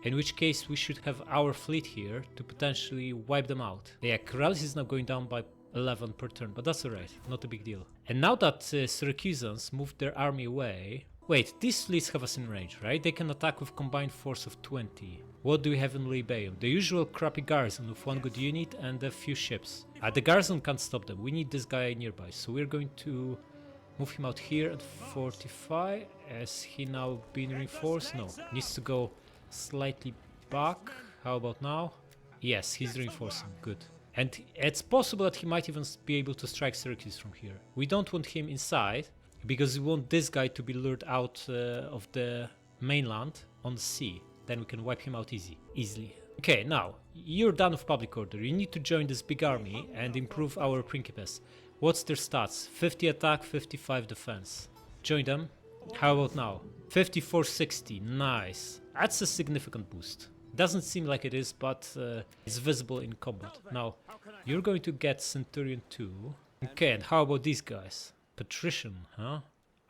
In which case we should have our fleet here to potentially wipe them out. Yeah, Corellis is now going down by 11 per turn, but that's alright, not a big deal. And now that Syracusans moved their army away... Wait, these fleets have us in range, right? They can attack with combined force of 20. What do we have in Libeum? The usual crappy garrison with 1 good unit and a few ships. The garrison can't stop them, we need this guy nearby, so we're going to move him out here and fortify. Has he now been reinforced? No, needs to go slightly back. How about now? Yes, he's reinforcing, good. And it's possible that he might even be able to strike Syracuse from here. We don't want him inside, because we want this guy to be lured out of the mainland on the sea. Then we can wipe him out easily. Okay, now, you're done with public order. You need to join this big army and improve our Principes. What's their stats? 50 attack, 55 defense. Join them. How about now? 5460, nice. That's a significant boost. Doesn't seem like it is, but it's visible in combat. Now, you're going to get Centurion 2. Okay, and how about these guys? Patrician, huh?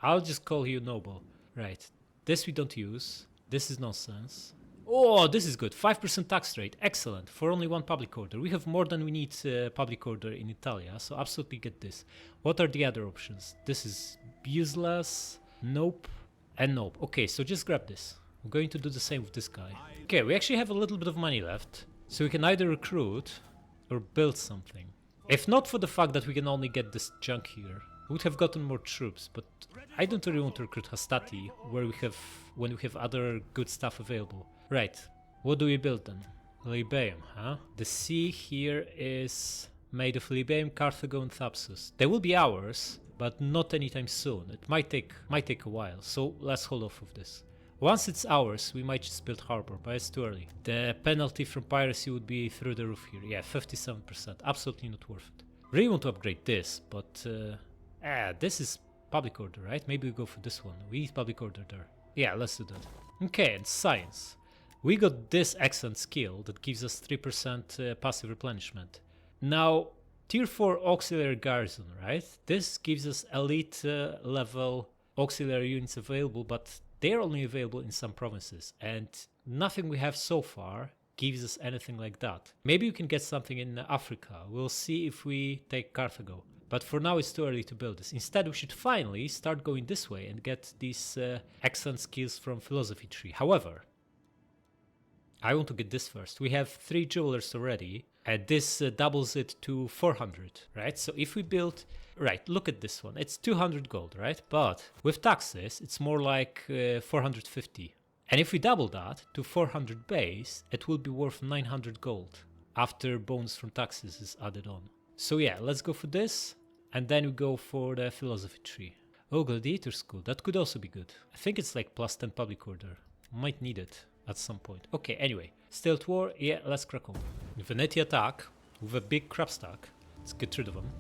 I'll just call you Noble. Right, this we don't use. This is nonsense. Oh, this is good. 5% tax rate. Excellent. For only 1 public order. We have more than we need public order in Italia, so absolutely get this. What are the other options? This is useless. Nope. And nope. Okay, so just grab this. I'm going to do the same with this guy. Okay, we actually have a little bit of money left, so we can either recruit or build something. If not for the fact that we can only get this junk here, we would have gotten more troops, but I don't really want to recruit Hastati when we have other good stuff available. Right, what do we build then? Libeum, huh? The sea here is made of Libeum, Carthago and Thapsus. They will be ours, but not anytime soon. It might take a while, so let's hold off of this. Once it's ours, we might just build harbor, but it's too early. The penalty from piracy would be through the roof here. Yeah, 57%. Absolutely not worth it. Really want to upgrade this, but this is public order, right? Maybe we go for this one. We need public order there. Yeah, let's do that. Okay, and science. We got this excellent skill that gives us 3% passive replenishment. Now, tier 4 auxiliary garrison, right? This gives us elite level auxiliary units available, but they're only available in some provinces, and nothing we have so far gives us anything like that. Maybe we can get something in Africa. We'll see if we take Carthago. But for now it's too early to build this. Instead we should finally start going this way and get these excellent skills from philosophy tree. However, I want to get this first. We have 3 jewelers already, and this doubles it to 400, right? So if we build... Right, look at this one. It's 200 gold, right? But with taxes, it's more like 450. And if we double that to 400 base, it will be worth 900 gold after bonus from taxes is added on. So yeah, let's go for this, and then we go for the philosophy tree. Oh, gladiator school, that could also be good. I think it's like plus 10 public order. Might need it at some point. Okay, anyway, stealth war, yeah, let's crack on. Veneti attack with a big crab stack. Let's get rid of them.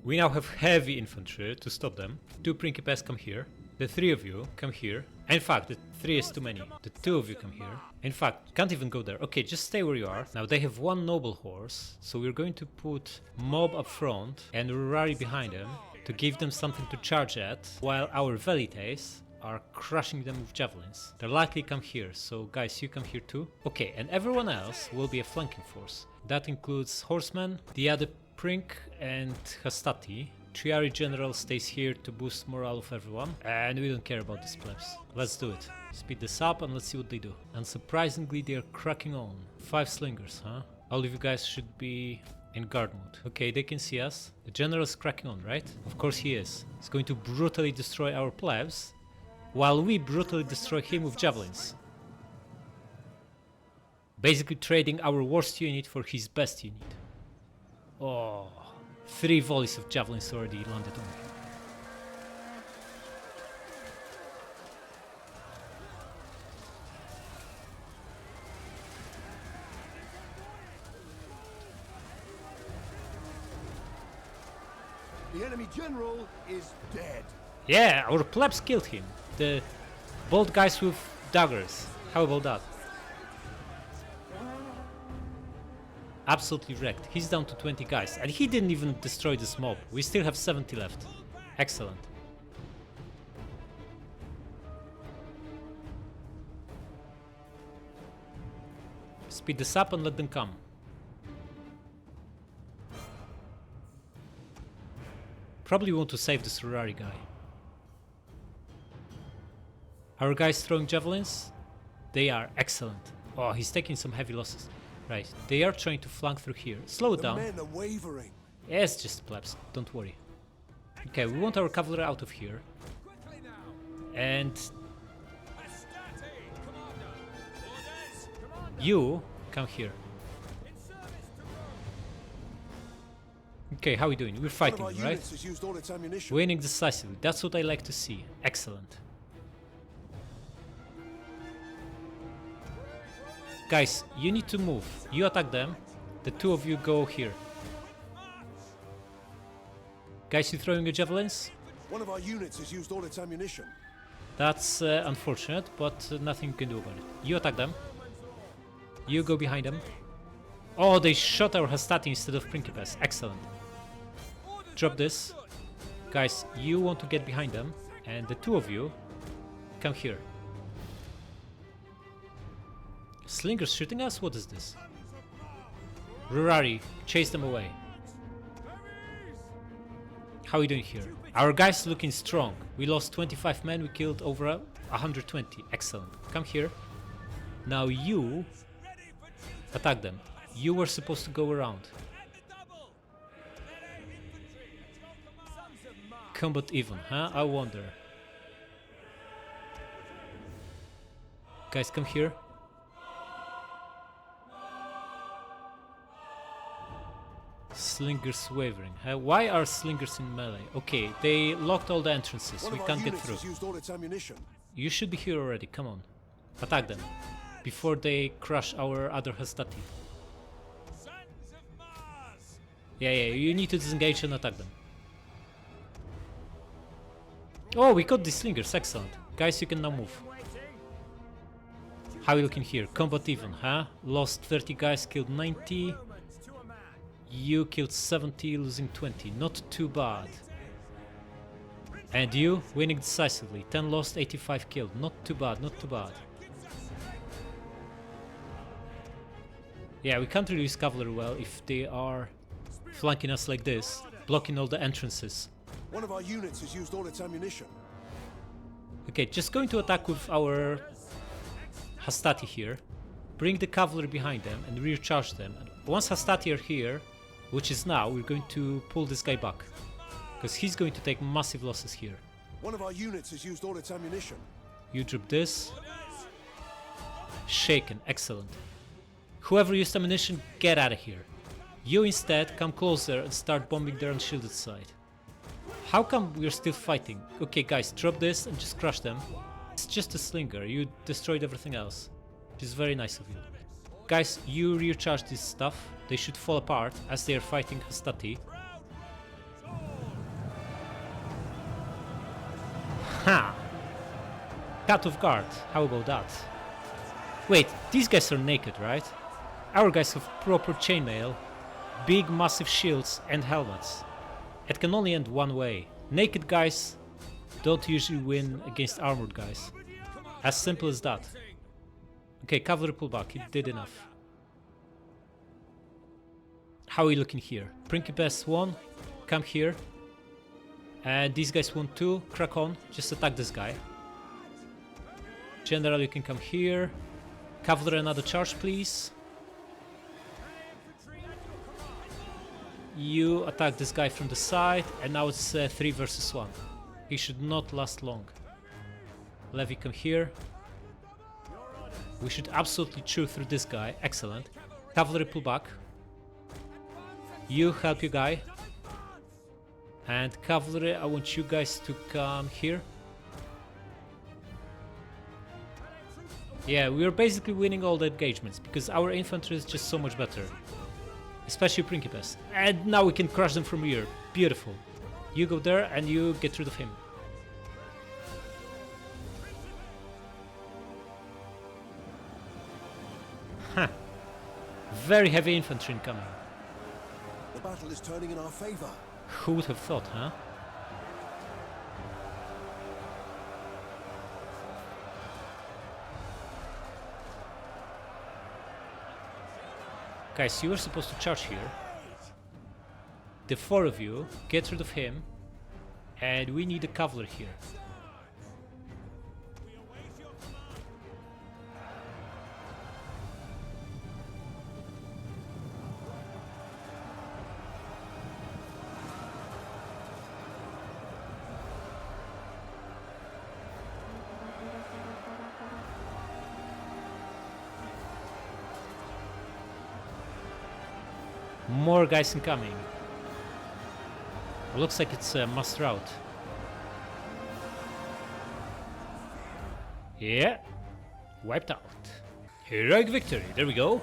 We now have heavy infantry to stop them. 2 principes come here. The 3 of you come here. In fact, the 3 is too many. The 2 of you come here. In fact, can't even go there. Okay, just stay where you are. Now they have 1 noble horse, so we're going to put mob up front and Rurari behind them to give them something to charge at, while our velites are crushing them with javelins. They're likely come here, so guys, you come here too. Okay, and everyone else will be a flanking force. That includes horsemen, the other Prink and Hastati. Triari General stays here to boost morale of everyone, and we don't care about these plebs. Let's do it. Speed this up and let's see what they do. And surprisingly, they're cracking on. 5 slingers, huh? All of you guys should be in guard mode. Okay, they can see us. The general is cracking on, right? Of course he is. He's going to brutally destroy our plebs, while we brutally destroy him with javelins. Basically trading our worst unit for his best unit. Oh, 3 volleys of javelins already landed on him. The enemy general is dead. Yeah, our plebs killed him. The bold guys with daggers. How about that? Absolutely wrecked. He's down to 20 guys, and he didn't even destroy this mob. We still have 70 left. Excellent. Speed this up and let them come. Probably want to save this Rurari guy. Our guys throwing javelins? They are excellent. Oh, he's taking some heavy losses. Right, they are trying to flank through here. Slow it down. The men are wavering. Yeah, it's just plebs, don't worry. Okay, we want our cavalry out of here. And you come here. Okay, how are we doing? We're fighting, right? Has used all its ammunition. Winning decisively. That's what I like to see. Excellent. Guys, you need to move. You attack them. The 2 of you go here. Guys, you throwing your javelins? One of our units has used all its ammunition. That's unfortunate, but nothing you can do about it. You attack them. You go behind them. Oh, they shot our Hastati instead of Principes. Excellent. Drop this. Guys, you want to get behind them, and the 2 of you come here. Slingers shooting us? What is this? Rurari, chase them away. How are we doing here? Our guys looking strong. We lost 25 men, we killed over 120. Excellent. Come here. Now you attack them. You were supposed to go around. Combat even, huh? I wonder. Guys, come here. Slingers wavering. Why are slingers in melee? Okay, they locked all the entrances. One We of our can't get units through. has used all its ammunition. You should be here already. Come on. Attack them. Before they crush our other Hastati. Yeah, you need to disengage and attack them. Oh, we got the slingers. Excellent. Guys, you can now move. How are we looking here? Combat even, huh? Lost 30 guys, killed 90. You killed 70, losing 20. Not too bad. And you, winning decisively. 10 lost, 85 killed. Not too bad, not too bad. Yeah, we can't really use cavalry well if they are flanking us like this, blocking all the entrances. One of our units has used all its ammunition. Okay, just going to attack with our Hastati here. Bring the cavalry behind them and recharge them. And once Hastati are here, which is now, we're going to pull this guy back. Because he's going to take massive losses here. One of our units has used all its ammunition. You drop this. Shaken, excellent. Whoever used ammunition, get out of here. You instead come closer and start bombing their unshielded side. How come we're still fighting? Okay guys, drop this and just crush them. It's just a slinger, you destroyed everything else. Which is very nice of you. Guys, you recharge this stuff. They should fall apart as they are fighting Hastati. Ha! Cut off guard, how about that? Wait, these guys are naked, right? Our guys have proper chainmail, big massive shields and helmets. It can only end one way. Naked guys don't usually win against armored guys. As simple as that. Okay, cavalry pull back, it did enough. How are we looking here? Principes won, come here. And these guys won too, crack on, just attack this guy. General, you can come here. Cavalry, another charge please. You attack this guy from the side, and now it's 3 versus 1. He should not last long. Levy, come here. We should absolutely chew through this guy, excellent. Cavalry, pull back. You help your guy. And cavalry, I want you guys to come here. Yeah, we are basically winning all the engagements, because our infantry is just so much better. Especially Principes. And now we can crush them from here. Beautiful. You go there and you get rid of him. Huh. Very heavy infantry incoming. The battle is turning in our favor. Who would have thought, huh? Guys, you were supposed to charge here. The 4 of you, get rid of him. And we need a cavalry here. More guys incoming. Looks like it's a must rout. Yeah, wiped out. Heroic victory, there we go.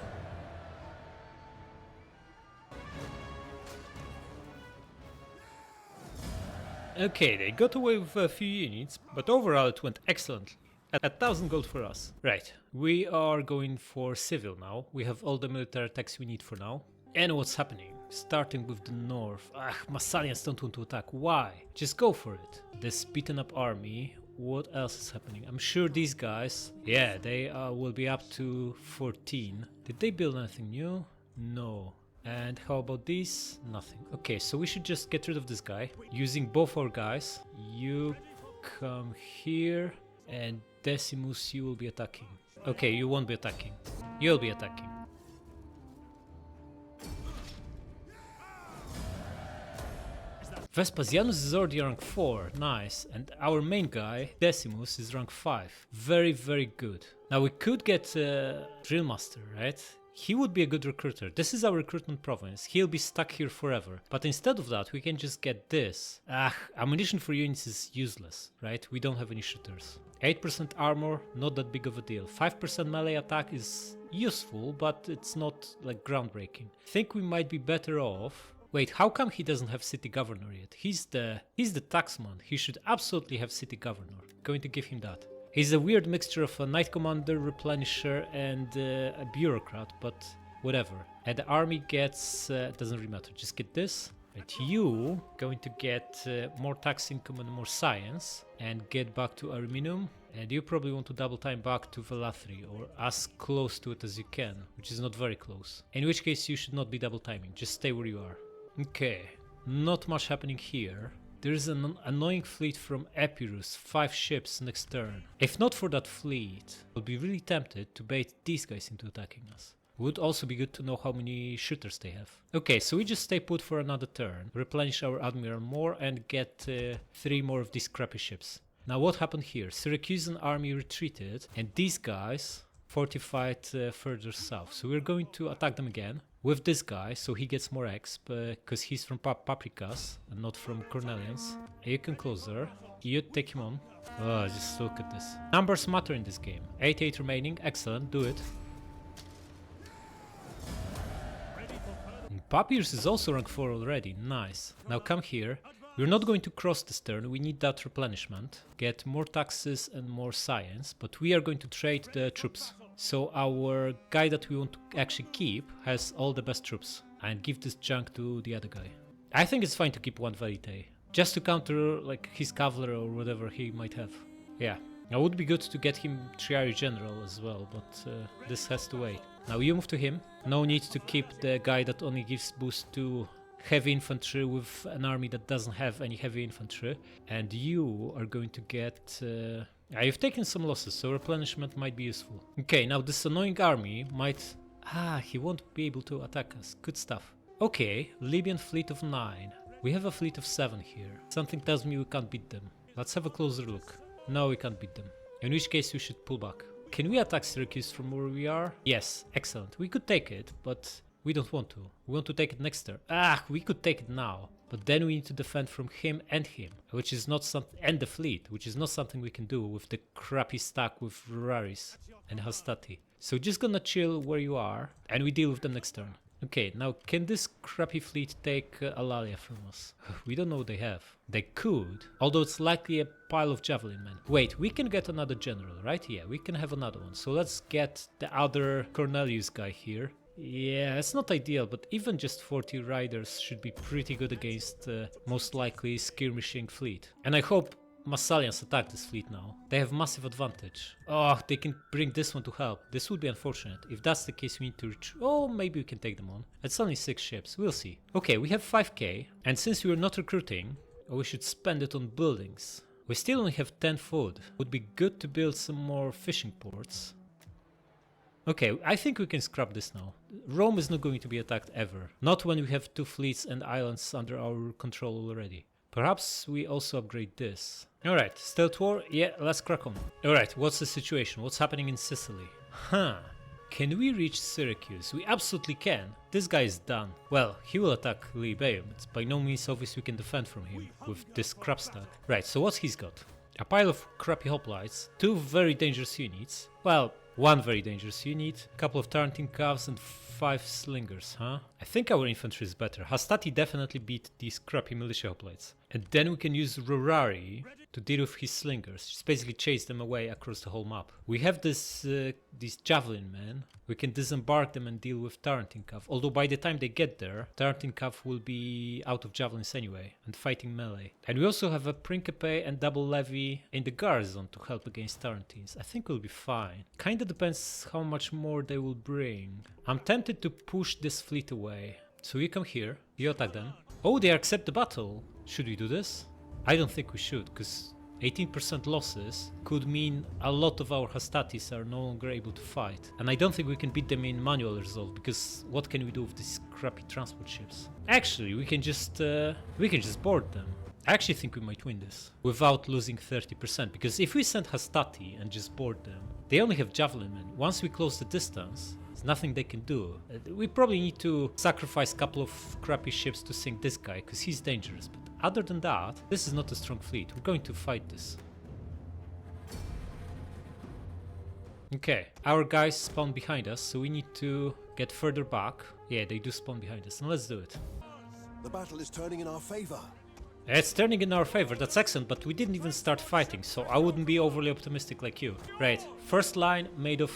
Okay, they got away with a few units, but overall it went excellently. At 1000 gold for us. Right, we are going for civil now. We have all the military attacks we need for now. And what's happening? Starting with the north. Massalians don't want to attack. Why? Just go for it. This beaten up army. What else is happening? I'm sure these guys, yeah, they will be up to 14. Did they build anything new? No. And how about these? Nothing. Okay, so we should just get rid of this guy. Using both our guys. You come here. And Decimus, you will be attacking. Okay, you won't be attacking. You'll be attacking. Vespasianus is already rank 4, nice, and our main guy, Decimus, is rank 5. Very, very good. Now we could get Drillmaster, right? he would be a good recruiter. This is our recruitment province. He'll be stuck here forever. But instead of that, we can just get this. Ammunition for units is useless, right? We don't have any shooters. 8% armor, not that big of a deal. 5% melee attack is useful, but it's not like groundbreaking. I think we might be better off. Wait, how come he doesn't have city governor yet? He's the taxman. He should absolutely have city governor. Going to give him that. He's a weird mixture of a knight commander, replenisher, and a bureaucrat, but whatever. And the army gets doesn't really matter. Just get this. Right, you going to get more tax income and more science, and get back to Ariminum. And you probably want to double time back to Velathri, or as close to it as you can, which is not very close. In which case you should not be double timing. Just stay where you are. Okay, not much happening here. There is an annoying fleet from Epirus, 5 ships next turn. If not for that fleet, I'll be really tempted to bait these guys into attacking us. Would also be good to know how many shooters they have. Okay, so we just stay put for another turn, replenish our admiral more, and get 3 more of these crappy ships. Now what happened here? Syracusan army retreated, and these guys fortified further south. So we're going to attack them again with this guy, so he gets more exp, because he's from Paprikas and not from Cornelians. You can close there. You take him on. Oh, just look at this. Numbers matter in this game. 88 remaining, excellent, do it. Papyrus is also rank 4 already, nice. Now come here. We're not going to cross this turn, we need that replenishment. Get more taxes and more science, but we are going to trade the troops. So our guy that we want to actually keep has all the best troops. And give this junk to the other guy. I think it's fine to keep one Verite. Just to counter like his cavalry or whatever he might have. Yeah, it would be good to get him Triary General as well, but this has to wait. Now you move to him. No need to keep the guy that only gives boost to heavy infantry with an army that doesn't have any heavy infantry. And you are going to get... you've taken some losses, so replenishment might be useful. Okay, now this annoying army might... he won't be able to attack us. Good stuff. Okay, Libyan fleet of 9. We have a fleet of 7 here. Something tells me we can't beat them. Let's have a closer look. No, we can't beat them. In which case we should pull back. Can we attack Syracuse from where we are? Yes, excellent. We could take it, but we don't want to. We want to take it next turn. We could take it now. But then we need to defend from him, which is not something, and the fleet, which is not something we can do with the crappy stack with Ruraris and Hastati. So just gonna chill where you are, and we deal with them next turn. Okay, now can this crappy fleet take Alalia from us? We don't know what they have. They could, although it's likely a pile of javelin men. Wait, we can get another general, right? Yeah, we can have another one. So let's get the other Cornelius guy here. Yeah, it's not ideal, but even just 40 riders should be pretty good against most likely skirmishing fleet. And I hope Massalians attack this fleet now. They have massive advantage. Oh, they can bring this one to help. This would be unfortunate. If that's the case, we need to maybe we can take them on. It's only 6 ships, we'll see. Okay, we have 5k, and since we are not recruiting, we should spend it on buildings. We still only have 10 food. Would be good to build some more fishing ports. Okay, I think we can scrap this now. Rome is not going to be attacked ever. Not when we have 2 fleets and islands under our control already. Perhaps we also upgrade this. Alright, stealth war? Yeah, let's crack on. Alright, what's the situation? What's happening in Sicily? Can we reach Syracuse? We absolutely can. This guy is done. Well, he will attack Libeum. It's by no means obvious we can defend from him with this crap stack. Right, so what's he's got? A pile of crappy hoplites, 2 very dangerous units. Well, 1 very dangerous unit, a couple of Tarantine calves and 5 slingers, huh? I think our infantry is better. Hastati definitely beat these crappy militia hoplites. And then we can use Rurari to deal with his slingers, just basically chase them away across the whole map. We have these javelin men. We can disembark them and deal with Tarantine Cav. Although by the time they get there, Tarantine Cav will be out of javelins anyway and fighting melee. And we also have a Principe and double levy in the garrison to help against Tarantines. I think we'll be fine. Kinda depends how much more they will bring. I'm tempted to push this fleet away. So you come here, you attack them. Oh, they accept the battle. Should we do this? I don't think we should, because 18% losses could mean a lot of our Hastatis are no longer able to fight. And I don't think we can beat them in manual resolve, because what can we do with these crappy transport ships? Actually, we can just board them. I actually think we might win this without losing 30%, because if we send Hastati and just board them, They only have javelin men. Once we close the distance, there's nothing they can do. We probably need to sacrifice a couple of crappy ships to sink this guy, because he's dangerous. But other than that, this is not a strong fleet. We're going to fight this. Okay, our guys spawn behind us, so we need to get further back. Yeah, they do spawn behind us, and let's do it. The battle is turning in our favor. It's turning in our favor, that's excellent, but we didn't even start fighting, so I wouldn't be overly optimistic like you. Right, first line made of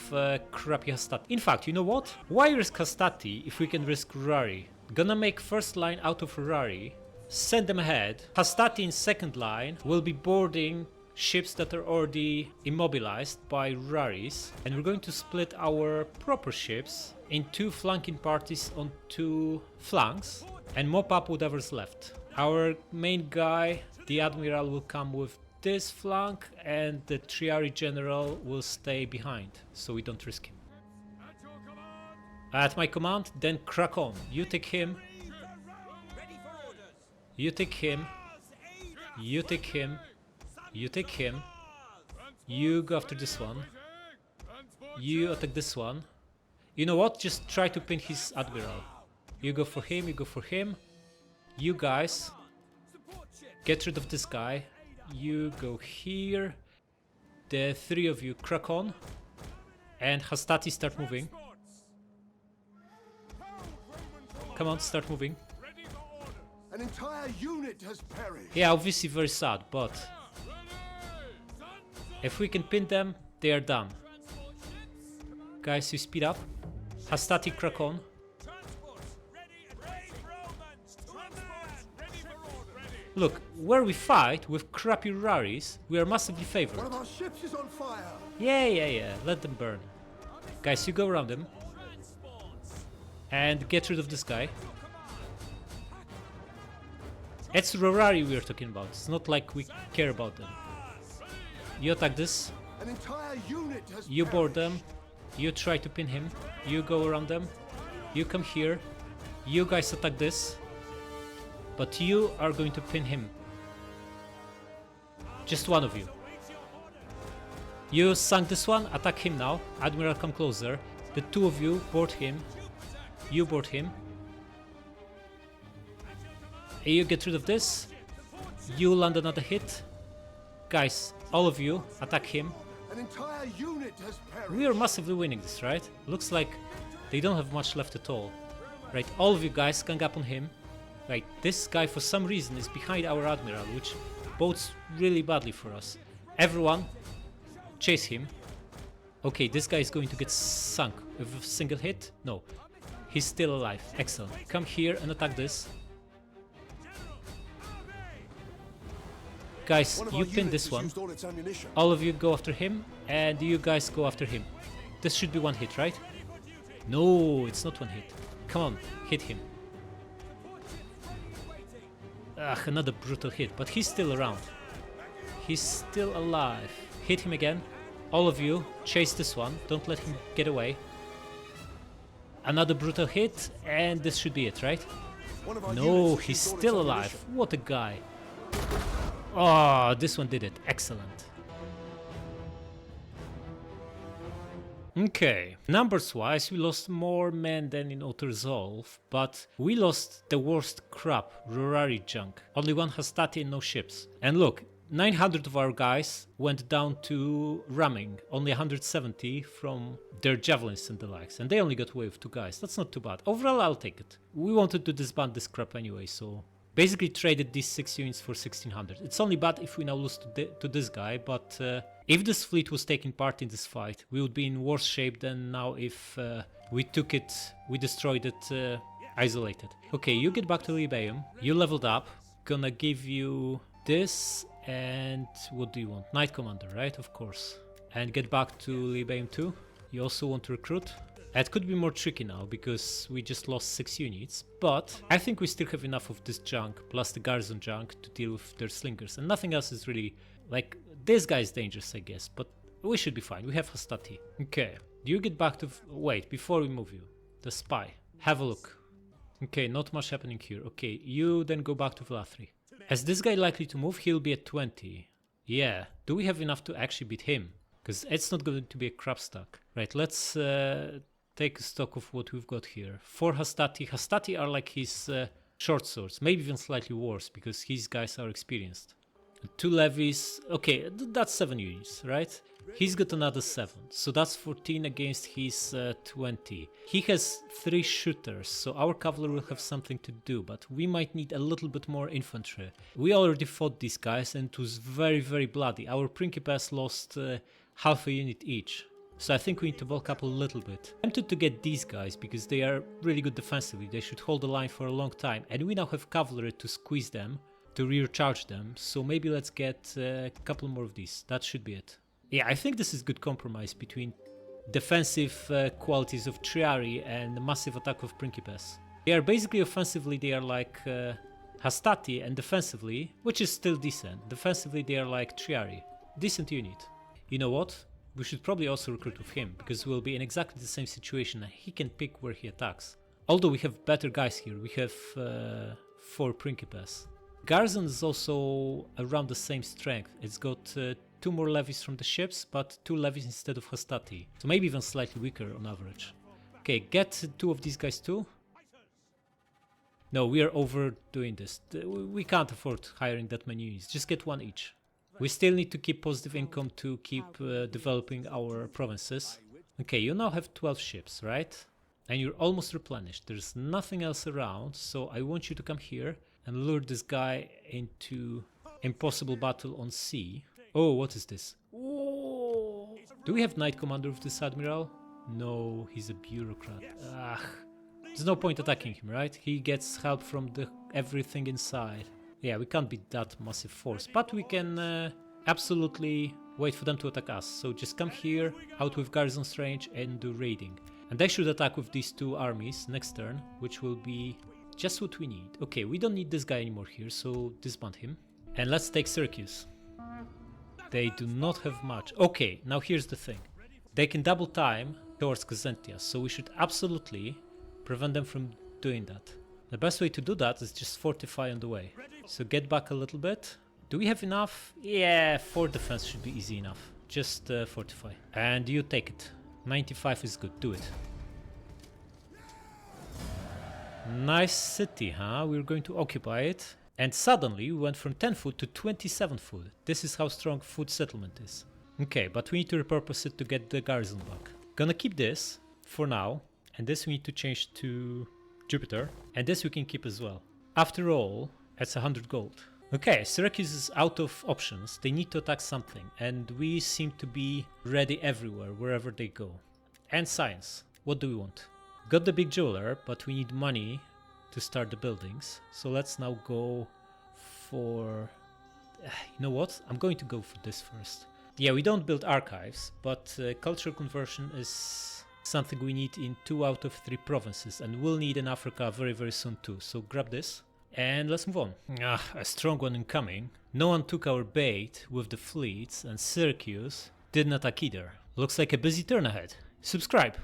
crappy Hastati. In fact, you know what? Why risk Hastati if we can risk Rari? Gonna make first line out of Rari, send them ahead. Hastati in second line will be boarding ships that are already immobilized by Raris, and we're going to split our proper ships in two flanking parties on two flanks and mop up whatever's left. Our main guy, the Admiral, will come with this flank and the Triari General will stay behind, so we don't risk him. At my command, then crack on. You take him. You take him. You take him. You take him. You go after this one. You attack this one. You know what? Just try to pin his Admiral. You go for him, you go for him. You guys get rid of this guy. You go here. The three of you crack on. And Hastati start moving. Come on, start moving. An entire unit has perished. Yeah, obviously very sad, but if we can pin them, they are done. Guys, you speed up. Hastati crack on. Look, where we fight with crappy Raris, we are massively favored. One of our ships is on fire. Yeah, let them burn. Guys, you go around them. And get rid of this guy. It's Rorari we are talking about, it's not like we care about them. You attack this. An entire unit has You board them. You try to pin him. You go around them. You come here. You guys attack this. But you are going to pin him. Just one of you. You sunk this one. Attack him now. Admiral, come closer. The two of you board him. You board him. You get rid of this. You land another hit. Guys, all of you attack him. An entire unit has perished. We are massively winning this, right? Looks like they don't have much left at all. Right, all of you guys gang up on him. Right, this guy for some reason is behind our Admiral, which bodes really badly for us. Everyone, chase him. Okay, this guy is going to get sunk with a single hit. No, he's still alive. Excellent. Come here and attack this. Guys, you pin this one. All of you go after him, and you guys go after him. This should be one hit, right? No, it's not one hit. Come on, hit him. Ugh, another brutal hit, but he's still around. He's still alive. Hit him again. All of you, chase this one. Don't let him get away. Another brutal hit, and this should be it, right? No, he's still alive. What a guy. Oh, this one did it. Excellent. Okay, numbers wise we lost more men than in auto-resolve, but we lost the worst crap, Rorari junk. Only one Hastati and no ships. And look, 900 of our guys went down to ramming, only 170 from their javelins and the likes, and they only got away with 2 guys. That's not too bad. Overall, I'll take it. We wanted to disband this crap anyway, so basically traded these 6 units for 1600. It's only bad if we now lose to this guy, but if this fleet was taking part in this fight, we would be in worse shape than now if we took it, we destroyed it isolated. Okay, you get back to Libeum. You leveled up. Gonna give you this, and what do you want? Knight Commander, right? Of course. And get back to Libeum too. You also want to recruit. It could be more tricky now because we just lost 6 units, but I think we still have enough of this junk plus the garrison junk to deal with their slingers, and nothing else is really, like, this guy is dangerous I guess, but we should be fine. We have Hastati. Okay, you get back to, wait, before we move you, the spy. Have a look. Okay, not much happening here. Okay, you then go back to Velathri. Is this guy likely to move? He'll be at 20. Yeah, do we have enough to actually beat him? because it's not going to be a crap stack. Right, let's take stock of what we've got here. 4 Hastati. Hastati are like his short swords, maybe even slightly worse because his guys are experienced. 2 levies, okay, that's 7 units, right? He's got another 7, so that's 14 against his 20. He has 3 shooters, so our cavalry will have something to do, but we might need a little bit more infantry. We already fought these guys and it was very, very bloody. Our principes lost half a unit each. So I think we need to bulk up a little bit. I'm tempted to get these guys because they are really good defensively. They should hold the line for a long time, and we now have cavalry to squeeze them, to rear charge them, so maybe let's get a couple more of these. That should be it. Yeah, I think this is good compromise between defensive qualities of Triari and the massive attack of Principes. They are basically offensively, they are like Hastati, and defensively, which is still decent, defensively they are like Triari. Decent unit. You know what? We should probably also recruit with him, because we'll be in exactly the same situation and he can pick where he attacks. Although we have better guys here, we have 4 Principes. Garrison is also around the same strength. It's got 2 more levies from the ships, but 2 levies instead of Hastati. So maybe even slightly weaker on average. Okay, get 2 of these guys too. No, we are overdoing this. We can't afford hiring that many units. Just get 1 each. We still need to keep positive income to keep developing our provinces. Okay, you now have 12 ships, right? And you're almost replenished. There's nothing else around, so I want you to come here and lure this guy into impossible battle on sea. Oh, what is this? Oh. Do we have Knight Commander of this Admiral? No, he's a bureaucrat. Ugh. There's no point attacking him, right? He gets help from everything inside. Yeah, we can't beat that massive force, but we can absolutely wait for them to attack us. So just come here, out with Garrison's range and do raiding. And they should attack with these 2 armies next turn, which will be just what we need. Okay, we don't need this guy anymore here, so disband him. And let's take Syracuse. They do not have much. Okay, now here's the thing. They can double time towards Kazantia, so we should absolutely prevent them from doing that. The best way to do that is just fortify on the way. So get back a little bit. Do we have enough? Yeah, 4 defense should be easy enough. Just fortify. And you take it. 95 is good, do it. Nice city, huh? We're going to occupy it. And suddenly we went from 10 foot to 27 foot. This is how strong food settlement is. Okay, but we need to repurpose it to get the garrison back. Gonna keep this for now. And this we need to change to Jupiter. And this we can keep as well. After all, it's 100 gold. Okay, Syracuse is out of options. They need to attack something. And we seem to be ready everywhere, wherever they go. And science. What do we want? Got the big jeweler, but we need money to start the buildings. So let's now go for... You know what? I'm going to go for this first. Yeah, we don't build archives, but cultural conversion is something we need in 2 out of 3 provinces, and we'll need in Africa very, very soon too. So grab this, and let's move on. A strong one incoming. No one took our bait with the fleets, and Syracuse didn't attack either. Looks like a busy turn ahead. Subscribe!